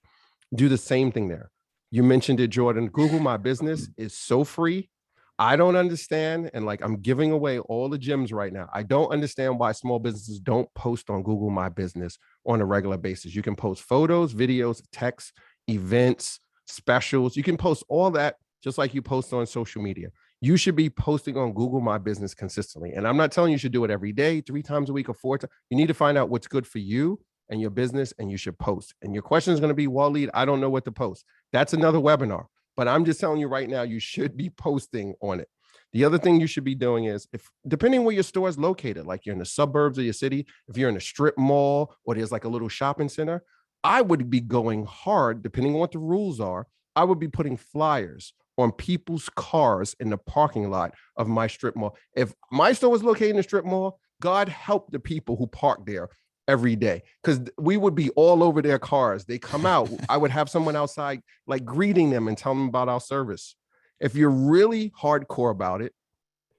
Do the same thing there. You mentioned it, Jordan. Google My Business is so free. I don't understand. And like, I'm giving away all the gems right now. I don't understand why small businesses don't post on Google My Business on a regular basis. You can post photos, videos, text, events, specials. You can post all that just like you post on social media. You should be posting on Google My Business consistently. And I'm not telling you should do it every day, 3 times a week or 4 times. You need to find out what's good for you and your business, and you should post. And your question is going to be, Waleed, I don't know what to post. That's another webinar, but I'm just telling you right now, you should be posting on it. The other thing you should be doing is, if depending where your store is located, like you're in the suburbs of your city, if you're in a strip mall or there's like a little shopping center, I would be going hard, depending on what the rules are. I would be putting flyers on people's cars in the parking lot of my strip mall. If my store was located in a strip mall, God help the people who park there every day, because we would be all over their cars. They come out. I would have someone outside like greeting them and telling them about our service. If you're really hardcore about it,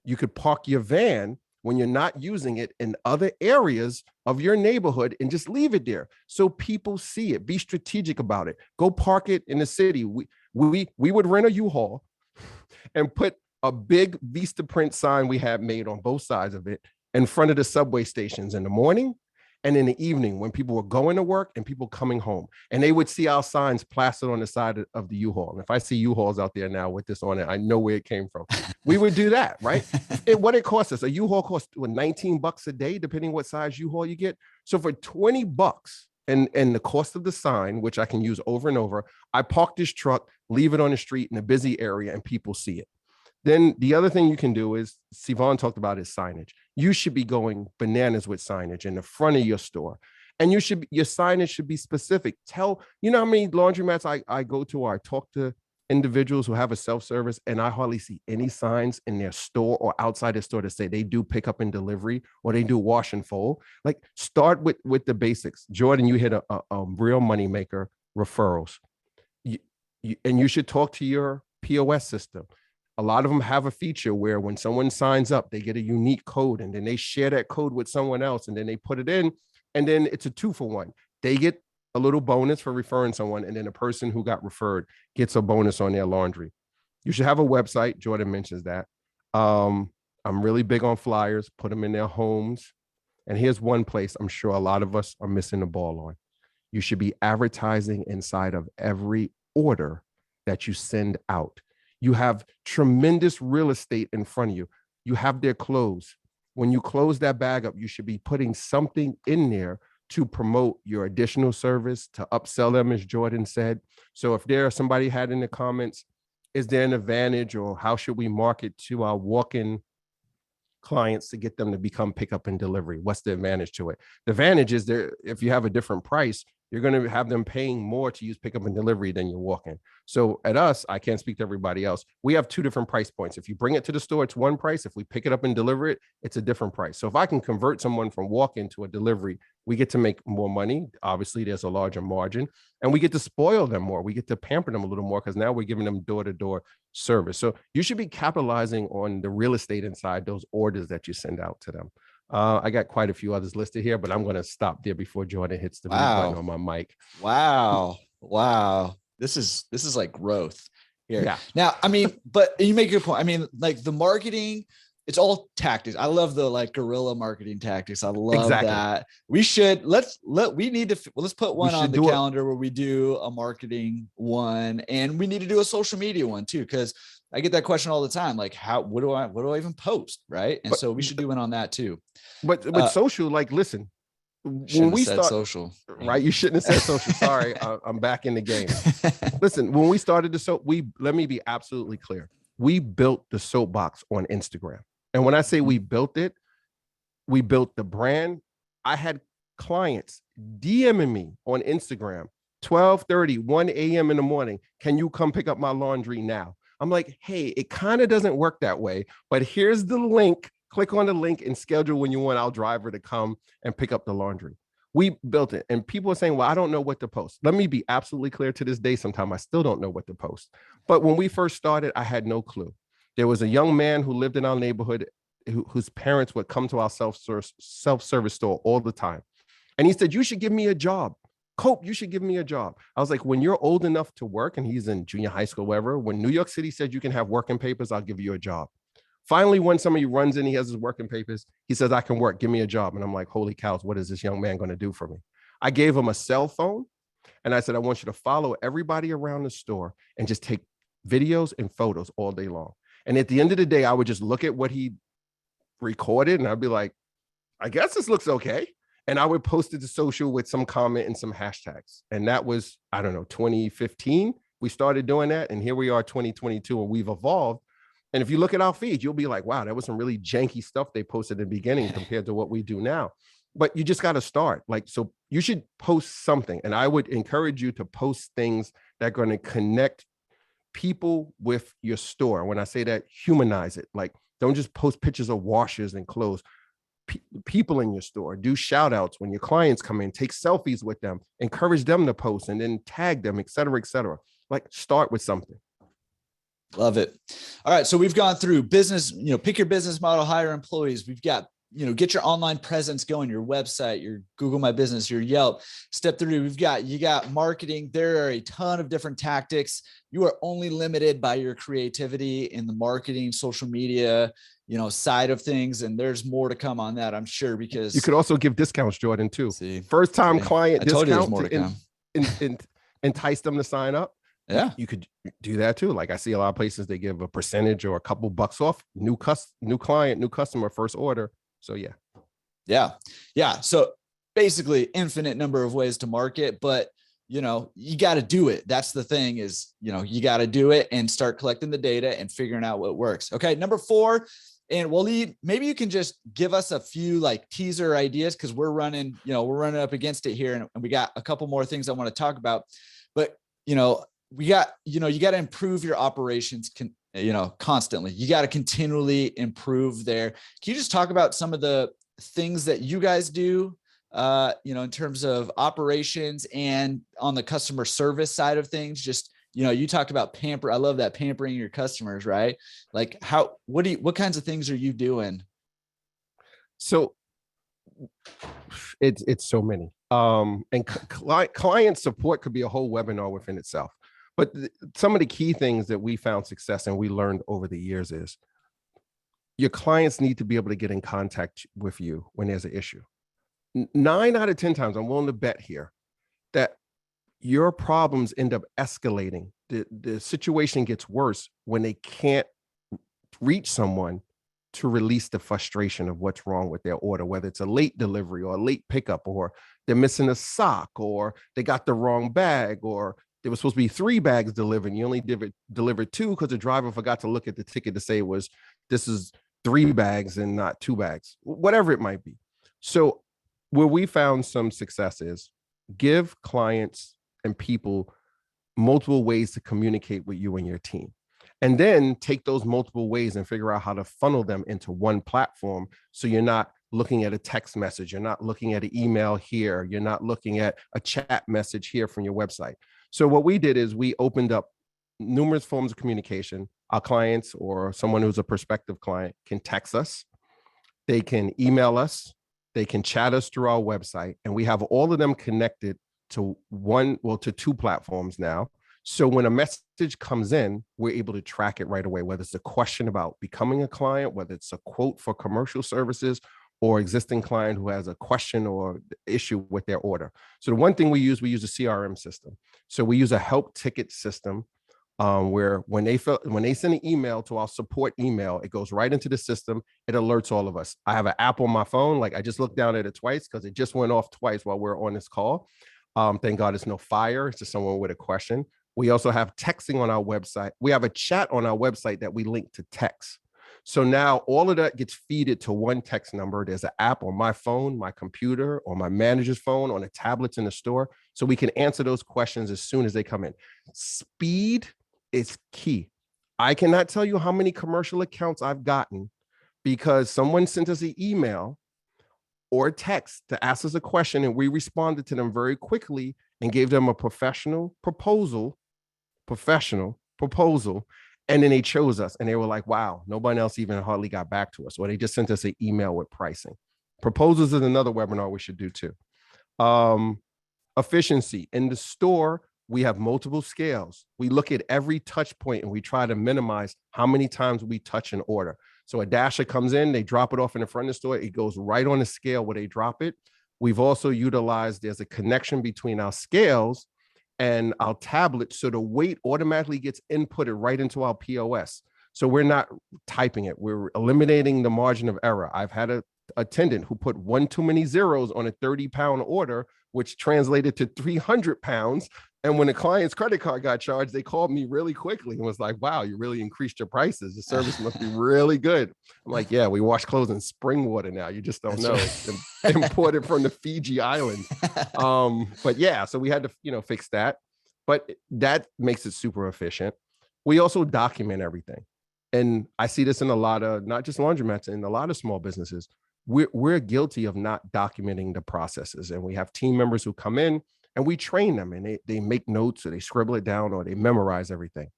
you could park your van when you're not using it in other areas of your neighborhood and just leave it there so people see it. Be strategic about it. Go park it in the city. We would rent a U-Haul and put a big Vista print sign we had made on both sides of it in front of the subway stations in the morning and in the evening when people were going to work and people coming home. And they would see our signs plastered on the side of the U-Haul. And if I see U-Hauls out there now with this on it, I know where it came from. We would do that, right? What it costs us, a U-Haul costs $19 a day, depending what size U-Haul you get. So for $20 and the cost of the sign, which I can use over and over, I park this truck, leave it on the street in a busy area, and people see it. Then the other thing you can do is, Sivan talked about, is signage. You should be going bananas with signage in the front of your store. And your signage should be specific. How many laundromats I go to or I talk to individuals who have a self-service, and I hardly see any signs in their store or outside the store to say they do pick up and delivery or they do wash and fold. Like, start with the basics. Jordan, you hit a real moneymaker: referrals. And you should talk to your POS system. A lot of them have a feature where when someone signs up, they get a unique code, and then they share that code with someone else, and then they put it in, and then it's a 2-for-1. They get a little bonus for referring someone, and then the person who got referred gets a bonus on their laundry. You should have a website. Jordan mentions that. I'm really big on flyers. Put them in their homes. And here's one place I'm sure a lot of us are missing the ball on. You should be advertising inside of every order that you send out. You have tremendous real estate in front of you. You have their clothes. When you close that bag up, you should be putting something in there to promote your additional service, to upsell them, as Jordan said. So if somebody had in the comments, is there an advantage, or how should we market to our walk-in clients to get them to become pickup and delivery? What's the advantage to it? The advantage is if you have a different price, you're going to have them paying more to use pickup and delivery than you're walking. So at us, I can't speak to everybody else, we have 2 different price points. If you bring it to the store, it's one price. If we pick it up and deliver it, it's a different price. So if I can convert someone from walk-in to a delivery, we get to make more money. Obviously, there's a larger margin, and we get to spoil them more. We get to pamper them a little more because now we're giving them door-to-door service. So you should be capitalizing on the real estate inside those orders that you send out to them. I got quite a few others listed here, but I'm going to stop there before Jordan hits the mute button on my mic. Wow. This is like growth here. Yeah. Now, I mean, but you make a good point. I mean, like the marketing, it's all tactics. I love the like guerrilla marketing tactics. I love that. We should let's put one on the calendar where we do a marketing one, and we need to do a social media one too, because I get that question all the time. Like, what do I even post? Right. And so we should do one on that too. But with social, like, listen, when we start social, right? You shouldn't have said social. Sorry. I'm back in the game. Listen, when we started let me be absolutely clear. We built the soapbox on Instagram. And when I say we built it, we built the brand. I had clients DMing me on Instagram, 12:30, 1 a.m. in the morning. Can you come pick up my laundry now? I'm like, hey, it kind of doesn't work that way, but here's the link. Click on the link and schedule when you want our driver to come and pick up the laundry. We built it. And people are saying, well, I don't know what to post. Let me be absolutely clear. To this day, sometimes I still don't know what to post. But when we first started, I had no clue. There was a young man who lived in our neighborhood whose parents would come to our self-service store all the time. And he said, you should give me a job. Cope, you should give me a job. I was like, when you're old enough to work, and he's in junior high school, wherever, when New York City said you can have working papers, I'll give you a job. Finally, when somebody runs in, he has his working papers, he says, I can work, give me a job. And I'm like, holy cows, what is this young man going to do for me? I gave him a cell phone, and I said, I want you to follow everybody around the store and just take videos and photos all day long. And at the end of the day, I would just look at what he recorded, and I'd be like, I guess this looks okay. And I would post it to social with some comment and some hashtags. And that was, 2015. We started doing that. And here we are, 2022, and we've evolved. And if you look at our feed, you'll be like, wow, that was some really janky stuff they posted in the beginning compared to what we do now. But you just got to start. Like, so you should post something. And I would encourage you to post things that are going to connect people with your store. When I say that, humanize it. Like, don't just post pictures of washers and clothes. people in your store, do shout outs when your clients come in, take selfies with them, encourage them to post and then tag them, et cetera, et cetera. Like start with something. Love it. All right. So we've gone through business, pick your business model, hire employees. We've got, get your online presence going, your website, your Google My Business, your Yelp. Step 3, you got marketing. There are a ton of different tactics. You are only limited by your creativity in the marketing, social media, side of things. And there's more to come on that, I'm sure, because you could also give discounts, Jordan, too. See, first time client discount to entice them to sign up. Yeah, you could do that too. Like I see a lot of places, they give a percentage or a couple bucks off new client, new customer, first order. So yeah. So basically infinite number of ways to market, but you got to do it. That's the thing is, you got to do it and start collecting the data and figuring out what works. Okay. Number 4, and Waleed, maybe you can just give us a few like teaser ideas, because we're running up against it here, and we got a couple more things I want to talk about, but we got, you got to improve your operations, constantly. You got to continually improve there. Can you just talk about some of the things that you guys do, in terms of operations and on the customer service side of things? Just, you talked about I love that, pampering your customers, right? Like what kinds of things are you doing? So it's so many. And client support could be a whole webinar within itself. But some of the key things that we found success and we learned over the years is your clients need to be able to get in contact with you when there's an issue. 9 out of 10 times, I'm willing to bet here that your problems end up escalating. The situation gets worse when they can't reach someone to release the frustration of what's wrong with their order, whether it's a late delivery or a late pickup, or they're missing a sock, or they got the wrong bag, or there was supposed to be 3 bags delivered, and you only delivered 2 because the driver forgot to look at the ticket to say this is 3 bags and not 2 bags, whatever it might be. So where we found some success is give clients and people multiple ways to communicate with you and your team. And then take those multiple ways and figure out how to funnel them into one platform. So you're not looking at a text message, you're not looking at an email here, you're not looking at a chat message here from your website. So what we did is we opened up numerous forms of communication. Our clients or someone who's a prospective client can text us, they can email us, they can chat us through our website, and we have all of them connected to 2 platforms now. So when a message comes in, we're able to track it right away, whether it's a question about becoming a client, whether it's a quote for commercial services, or existing client who has a question or issue with their order. So the one thing we use a CRM system. So we use a help ticket system where when they send an email to our support email, it goes right into the system. It alerts all of us. I have an app on my phone. Like I just looked down at it twice because it just went off twice while we're on this call. Thank God it's no fire. It's just someone with a question. We also have texting on our website. We have a chat on our website that we link to text. So now all of that gets feeded to one text number. There's an app on my phone, my computer, or my manager's phone, on the tablets in the store. So we can answer those questions as soon as they come in. Speed is key. I cannot tell you how many commercial accounts I've gotten because someone sent us an email or a text to ask us a question, and we responded to them very quickly and gave them a professional proposal. And then they chose us and they were like, wow, nobody else even hardly got back to us. Or they just sent us an email with pricing. Proposals is another webinar we should do too. Efficiency. In the store, we have multiple scales. We look at every touch point and we try to minimize how many times we touch an order. So a dasher comes in, they drop it off in the front of the store. It goes right on the scale where they drop it. We've also utilized, there's a connection between our scales and our tablet, so the weight automatically gets inputted right into our POS. So we're not typing it. We're eliminating the margin of error. I've had a attendant who put 1 too many zeros on a 30-pound order, which translated to 300 pounds. And when the client's credit card got charged, they called me really quickly and was like, wow, you really increased your prices. The service must be really good. I'm like, yeah, we wash clothes in spring water now. You just don't know. Right. It's imported from the Fiji Islands. But yeah, so we had to, fix that. But that makes it super efficient. We also document everything. And I see this in a lot of, not just laundromats, in a lot of small businesses. we're guilty of not documenting the processes. And we have team members who come in and we train them, and they make notes, or they scribble it down, or they memorize everything.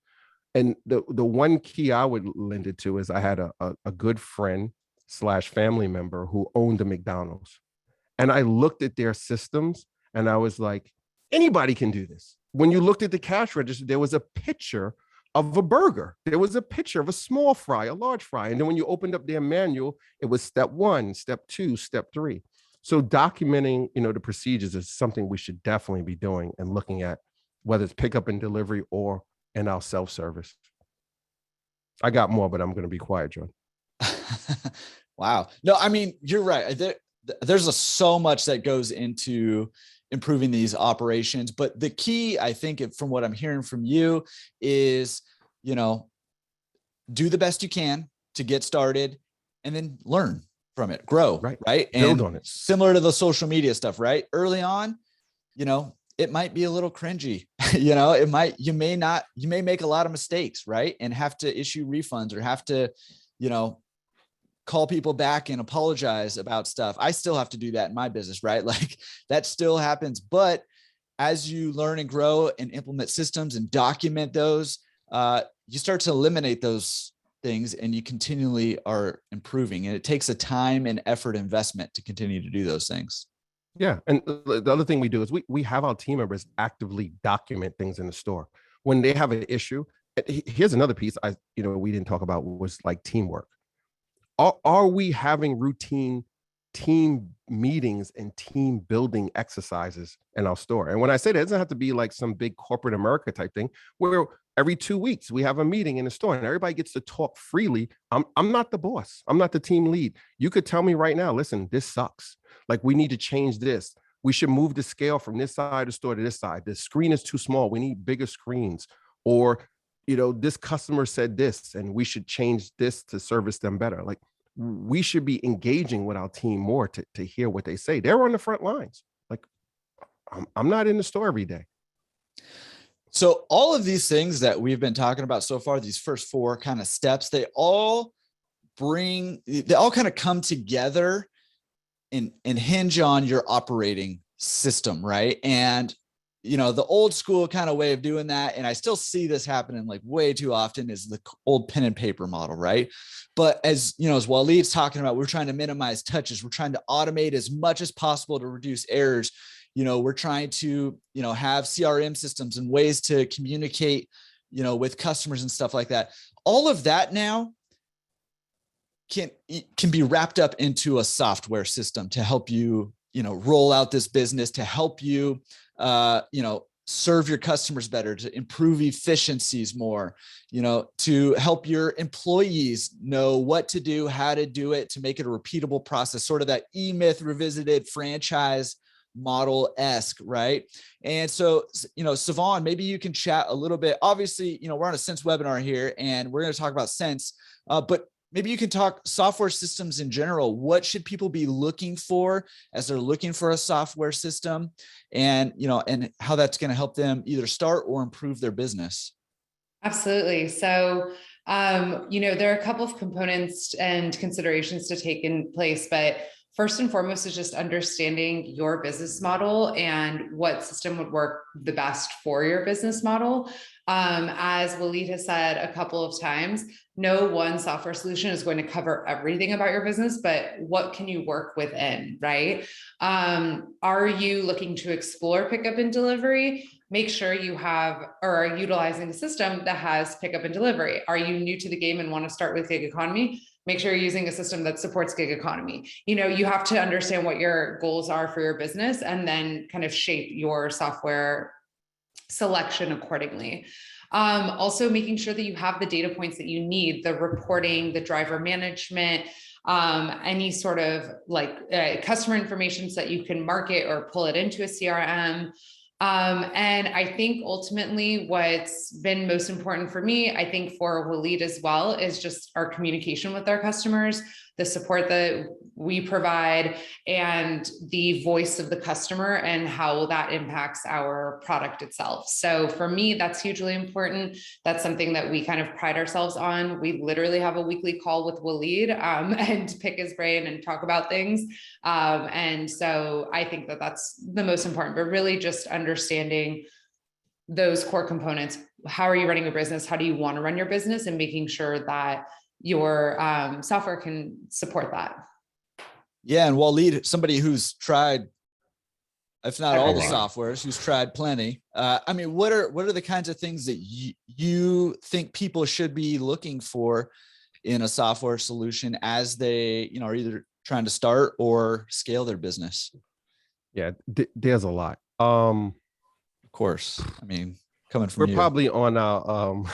And the one key I would lend it to is I had a good friend / family member who owned a McDonald's. And I looked at their systems and I was like, anybody can do this. When you looked at the cash register, there was a picture of a burger. There was a picture of a small fry, a large fry. And then when you opened up their manual, it was step 1, step 2, step 3. So documenting, the procedures is something we should definitely be doing and looking at, whether it's pickup and delivery or in our self-service. I got more, but I'm going to be quiet, John. Wow. No, I mean, you're right. There's so much that goes into improving these operations. But the key, I think, from what I'm hearing from you is, do the best you can to get started and then learn from it, grow, right? Build on it. Similar to the social media stuff, right? Early on, it might be a little cringy, you may make a lot of mistakes, right? And have to issue refunds or have to, call people back and apologize about stuff. I still have to do that in my business, right? Like that still happens. But as you learn and grow and implement systems and document those, you start to eliminate those things and you continually are improving. And it takes a time and effort investment to continue to do those things. Yeah. And the other thing we do is we have our team members actively document things in the store. When they have an issue, here's another piece we didn't talk about, was like teamwork. Are we having routine team meetings and team building exercises in our store? And when I say that, it doesn't have to be like some big corporate America type thing where every 2 weeks we have a meeting in the store and everybody gets to talk freely. I'm not the boss. I'm not the team lead. You could tell me right now, listen, this sucks. Like we need to change this. We should move the scale from this side of the store to this side. The screen is too small. We need bigger screens. Or this customer said this, and we should change this to service them better. Like we should be engaging with our team more to hear what they say. They're on the front lines. Like I'm not in the store every day. So all of these things that we've been talking about so far, these first 4 kind of steps, they all kind of come together and hinge on your operating system, right? And the old school kind of way of doing that, and I still see this happening like way too often, is the old pen and paper model, right? But as Waleed's talking about, we're trying to minimize touches. We're trying to automate as much as possible to reduce errors. We're trying to, have CRM systems and ways to communicate, with customers and stuff like that. All of that now can be wrapped up into a software system to help you, roll out this business, to help you, serve your customers better, to improve efficiencies more, to help your employees know what to do, how to do it, to make it a repeatable process, sort of that E-Myth revisited franchise model-esque, right? And so, Savon, maybe you can chat a little bit. Obviously, we're on a Sense webinar here and we're going to talk about Sense, but maybe you can talk software systems in general. What should people be looking for as they're looking for a software system, and, and how that's going to help them either start or improve their business? Absolutely. So, there are a couple of components and considerations to take in place, but first and foremost is just understanding your business model and what system would work the best for your business model. As Waleed has said a couple of times, no one software solution is going to cover everything about your business, but what can you work within, right? Are you looking to explore pickup and delivery? Make sure you have or are utilizing a system that has pickup and delivery. Are you new to the game and want to start with gig economy? Make sure you're using a system that supports gig economy. You have to understand what your goals are for your business and then kind of shape your software selection accordingly. Also making sure that you have the data points that you need, the reporting, the driver management, any sort of customer information so that you can market or pull it into a CRM. And I think ultimately what's been most important for me, I think for Waleed as well, is just our communication with our customers, the support that we provide and the voice of the customer and how that impacts our product itself. So for me, that's hugely important. That's something that we kind of pride ourselves on. We literally have a weekly call with Waleed and pick his brain and talk about things. And so I think that that's the most important, but really just understanding those core components. How are you running your business? How do you want to run your business? And making sure that your software can support that. Yeah. And Waleed, somebody who's tried, if not all the Everything. softwares, who's tried plenty. I mean, what are the kinds of things that you think people should be looking for in a software solution as they, are either trying to start or scale their business? Yeah, there's a lot. Of course. I mean, coming from we're probably on our,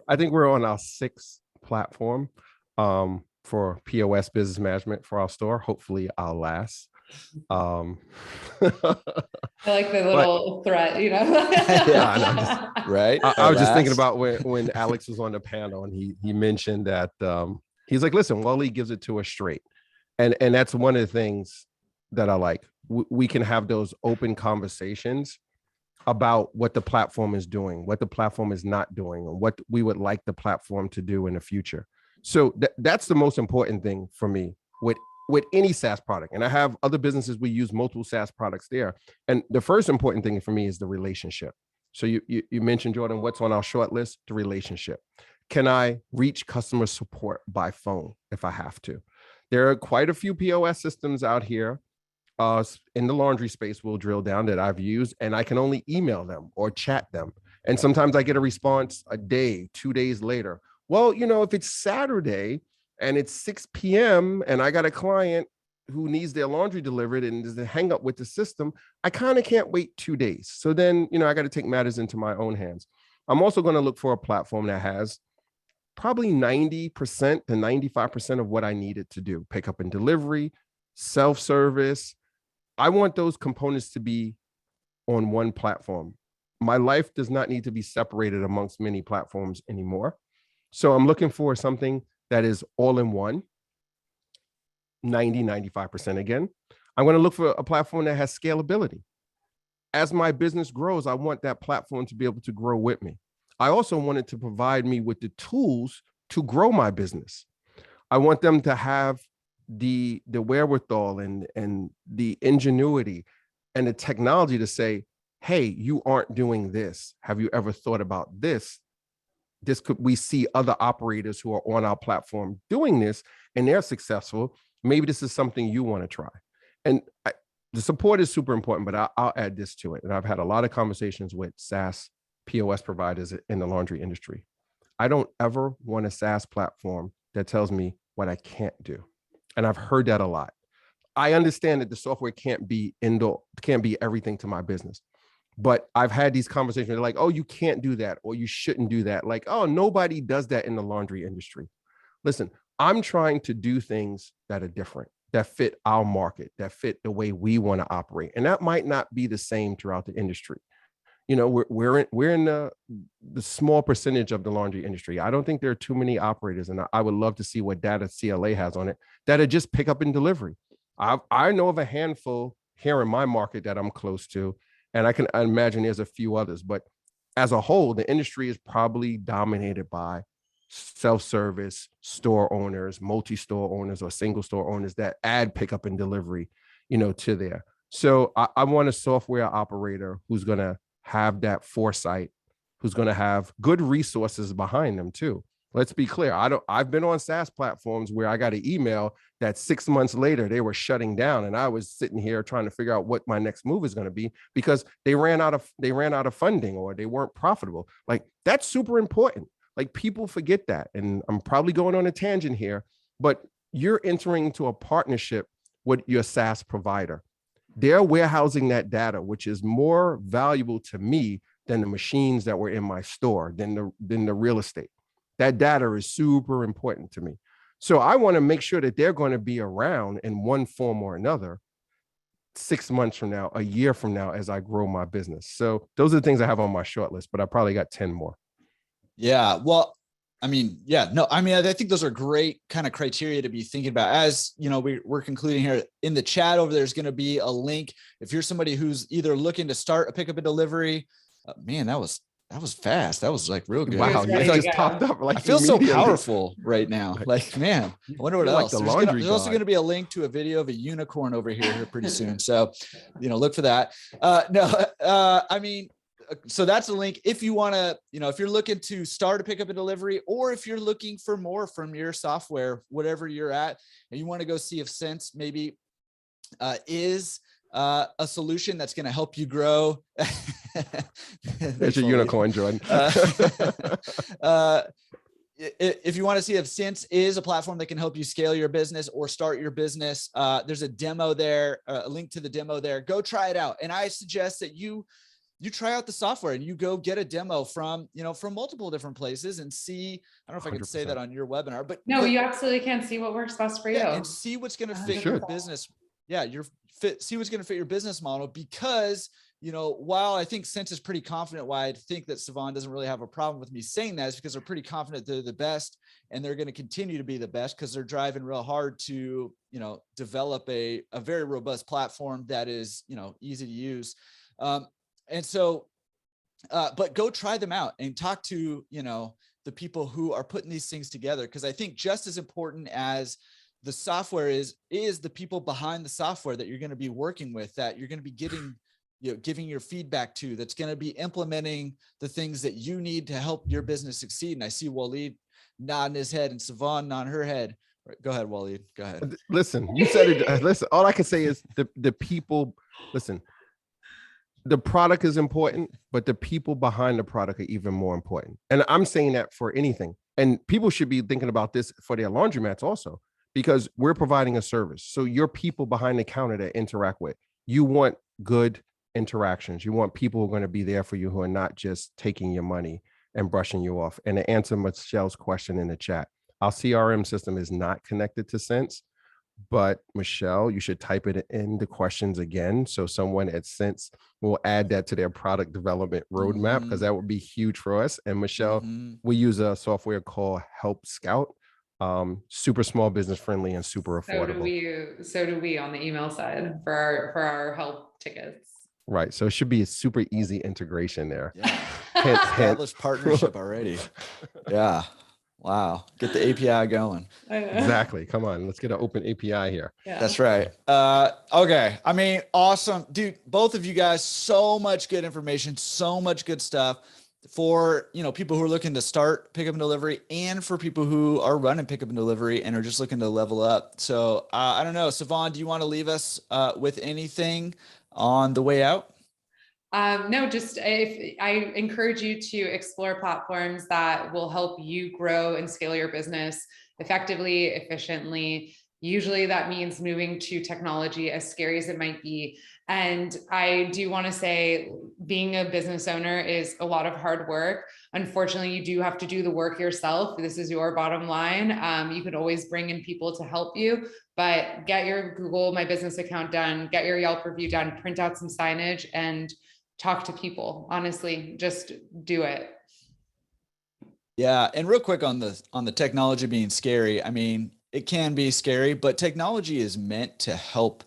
I think we're on our 6th platform for POS business management for our store. Hopefully our last. I like the little threat, Yeah, right. I was just thinking about when Alex was on the panel and he mentioned that he's like, listen, Wally gives it to us straight. And that's one of the things that I like. We can have those open conversations about what the platform is doing, what the platform is not doing, and what we would like the platform to do in the future. So that's the most important thing for me with any SaaS product. And I have other businesses, we use multiple SaaS products there. And the first important thing for me is the relationship. So you mentioned, Jordan, what's on our short list? The relationship. Can I reach customer support by phone if I have to? There are quite a few POS systems out here in the laundry space, we'll drill down, that I've used, and I can only email them or chat them. And sometimes I get a response a day, 2 days later. Well, if it's Saturday and it's 6 p.m. and I got a client who needs their laundry delivered and there's a hang up with the system, I kind of can't wait 2 days. So then, I got to take matters into my own hands. I'm also going to look for a platform that has probably 90% to 95% of what I needed to do: pickup and delivery, self-service. I want those components to be on one platform. My life does not need to be separated amongst many platforms anymore. So I'm looking for something that is all in one, 95% again. I'm going to look for a platform that has scalability. As my business grows, I want that platform to be able to grow with me. I also want it to provide me with the tools to grow my business. I want them to have the wherewithal and the ingenuity and the technology to say, hey, you aren't doing this. Have you ever thought about this? We see other operators who are on our platform doing this and they're successful. Maybe this is something you want to try. And the support is super important, but I'll add this to it. And I've had a lot of conversations with SaaS POS providers in the laundry industry. I don't ever want a SaaS platform that tells me what I can't do. And I've heard that a lot. I understand that the software can't be everything to my business. But I've had these conversations. They're like, oh, you can't do that, or you shouldn't do that. Like, oh, nobody does that in the laundry industry. Listen, I'm trying to do things that are different, that fit our market, that fit the way we want to operate. And that might not be the same throughout the industry. We're in the small percentage of the laundry industry. I don't think there are too many operators, and I would love to see what data CLA has on it that are just pick up and delivery. I know of a handful here in my market that I'm close to. And I imagine there's a few others, but as a whole, the industry is probably dominated by self-service store owners, multi-store owners, or single store owners that add pickup and delivery, to there. So I want a software operator who's going to have that foresight, who's going to have good resources behind them too. Let's be clear. I've been on SaaS platforms where I got an email that 6 months later they were shutting down, and I was sitting here trying to figure out what my next move is going to be because they ran out of funding or they weren't profitable. Like, that's super important. Like, people forget that. And I'm probably going on a tangent here, but you're entering into a partnership with your SaaS provider. They're warehousing that data, which is more valuable to me than the machines that were in my store, than the real estate. That data is super important to me. So I want to make sure that they're going to be around in one form or another 6 months from now, a year from now, as I grow my business. So those are the things I have on my short list, but I probably got 10 more. Yeah. Well, I mean, yeah, no, I mean, I think those are great kind of criteria to be thinking about. As you know, we're concluding here in the chat over, there's going to be a link. If you're somebody who's either looking to start a pickup and delivery, man, that was fast. That was like real good. Wow, you just popped up like I feel so powerful right now. Like, man, I wonder what else. There's also going to be a link to a video of a unicorn over here pretty soon. So, look for that. I mean, so that's a link if you want to, if you're looking to start a pickup and delivery, or if you're looking for more from your software, whatever you're at, and you want to go see if Sense maybe is a solution that's going to help you grow. There's a unicorn, Jordan. If you want to see if Sense is a platform that can help you scale your business or start your business, there's a demo there, a link to the demo there. Go try it out. And I suggest that you try out the software and you go get a demo from multiple different places and see. I don't know if I can say that on your webinar, but no, you absolutely can see what works best for you and see what's going to fit your business. Yeah. See what's going to fit your business model, because, while I think Sense is pretty confident, why I think that Savon doesn't really have a problem with me saying that is because they're pretty confident they're the best, and they're going to continue to be the best because they're driving real hard to, develop a very robust platform that is, easy to use. And so, but go try them out and talk to, the people who are putting these things together. Cause I think just as important as the software is the people behind the software that you're going to be working with, that you're going to be giving your feedback to, that's going to be implementing the things that you need to help your business succeed. And I see Waleed nodding his head and Savon nodding her head. Go ahead, Waleed. Go ahead. Listen, you said it. Listen, all I can say is the people, listen, the product is important, but the people behind the product are even more important. And I'm saying that for anything. And people should be thinking about this for their laundromats also, because we're providing a service. So your people behind the counter that interact with, you want good interactions. You want people who are going to be there for you, who are not just taking your money and brushing you off. And to answer Michelle's question in the chat, our CRM system is not connected to Sense. But Michelle, you should type it in the questions again, so someone at Sense will add that to their product development roadmap, because that would be huge for us. And Michelle, we use a software called Help Scout, super small business friendly and super affordable. So do we on the email side for our help tickets. Right. So it should be a super easy integration there. Yeah. Established partnership already. Yeah. Wow. Get the API going. Exactly. Come on. Let's get an open API here. Yeah. That's right. Okay. I mean, awesome. Dude, both of you guys, so much good information, so much good stuff for, people who are looking to start pickup and delivery, and for people who are running pickup and delivery and are just looking to level up. So I don't know, Savon, do you want to leave us with anything on the way out? No, just if I encourage you to explore platforms that will help you grow and scale your business effectively, efficiently. Usually that means moving to technology, as scary as it might be. And I do want to say, being a business owner is a lot of hard work. Unfortunately, you do have to do the work yourself. This is your bottom line. You can always bring in people to help you, but get your Google My Business account done, get your Yelp review done, print out some signage, and talk to people. Honestly, just do it. Yeah. And real quick on the technology being scary. I mean, it can be scary, but technology is meant to help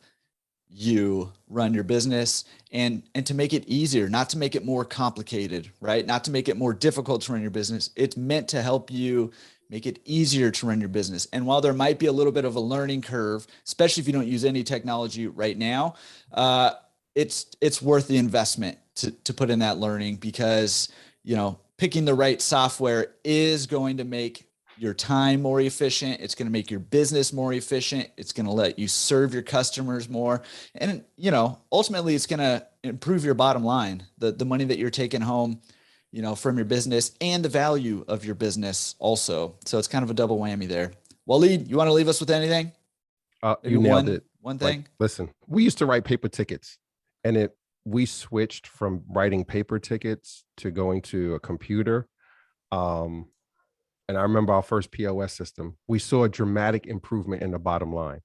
you run your business and to make it easier, not to make it more complicated, right? Not to make it more difficult to run your business. It's meant to help you make it easier to run your business. And while there might be a little bit of a learning curve, especially if you don't use any technology right now, it's worth the investment to put in that learning, because, picking the right software is going to make your time more efficient. It's going to make your business more efficient. It's going to let you serve your customers more. And, ultimately it's going to improve your bottom line, the money that you're taking home, from your business, and the value of your business also. So it's kind of a double whammy there. Waleed, you want to leave us with anything? You nailed it. One thing. Listen, we used to write paper tickets, and we switched from writing paper tickets to going to a computer. And I remember our first POS system, we saw a dramatic improvement in the bottom line.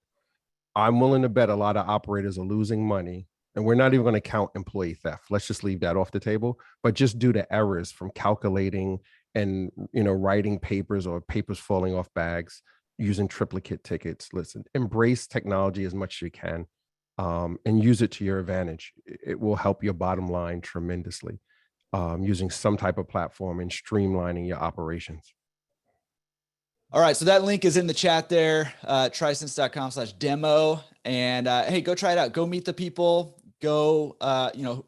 I'm willing to bet a lot of operators are losing money, and we're not even going to count employee theft. Let's just leave that off the table, but just due to errors from calculating and writing papers or papers falling off bags, using triplicate tickets. Listen, embrace technology as much as you can, and use it to your advantage. It will help your bottom line tremendously, using some type of platform and streamlining your operations. All right. So that link is in the chat there, trisense.com/demo. And hey, go try it out. Go meet the people. Go,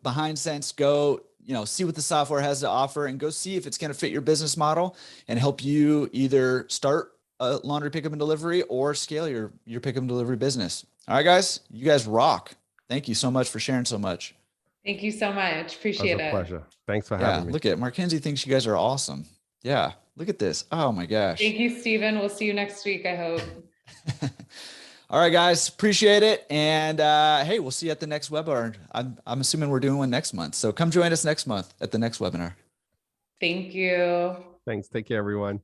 behind Sense. Go, see what the software has to offer, and go see if it's going to fit your business model and help you either start a laundry pickup and delivery or scale your pickup and delivery business. All right, guys, you guys rock. Thank you so much for sharing so much. Thank you so much. Appreciate it. It was a pleasure. Thanks for having me. Look at Markenzie thinks you guys are awesome. Yeah. Look at this. Oh my gosh. Thank you, Stephen. We'll see you next week, I hope. All right, guys, appreciate it. And hey, we'll see you at the next webinar. I'm assuming we're doing one next month. So come join us next month at the next webinar. Thank you. Thanks. Take care, everyone.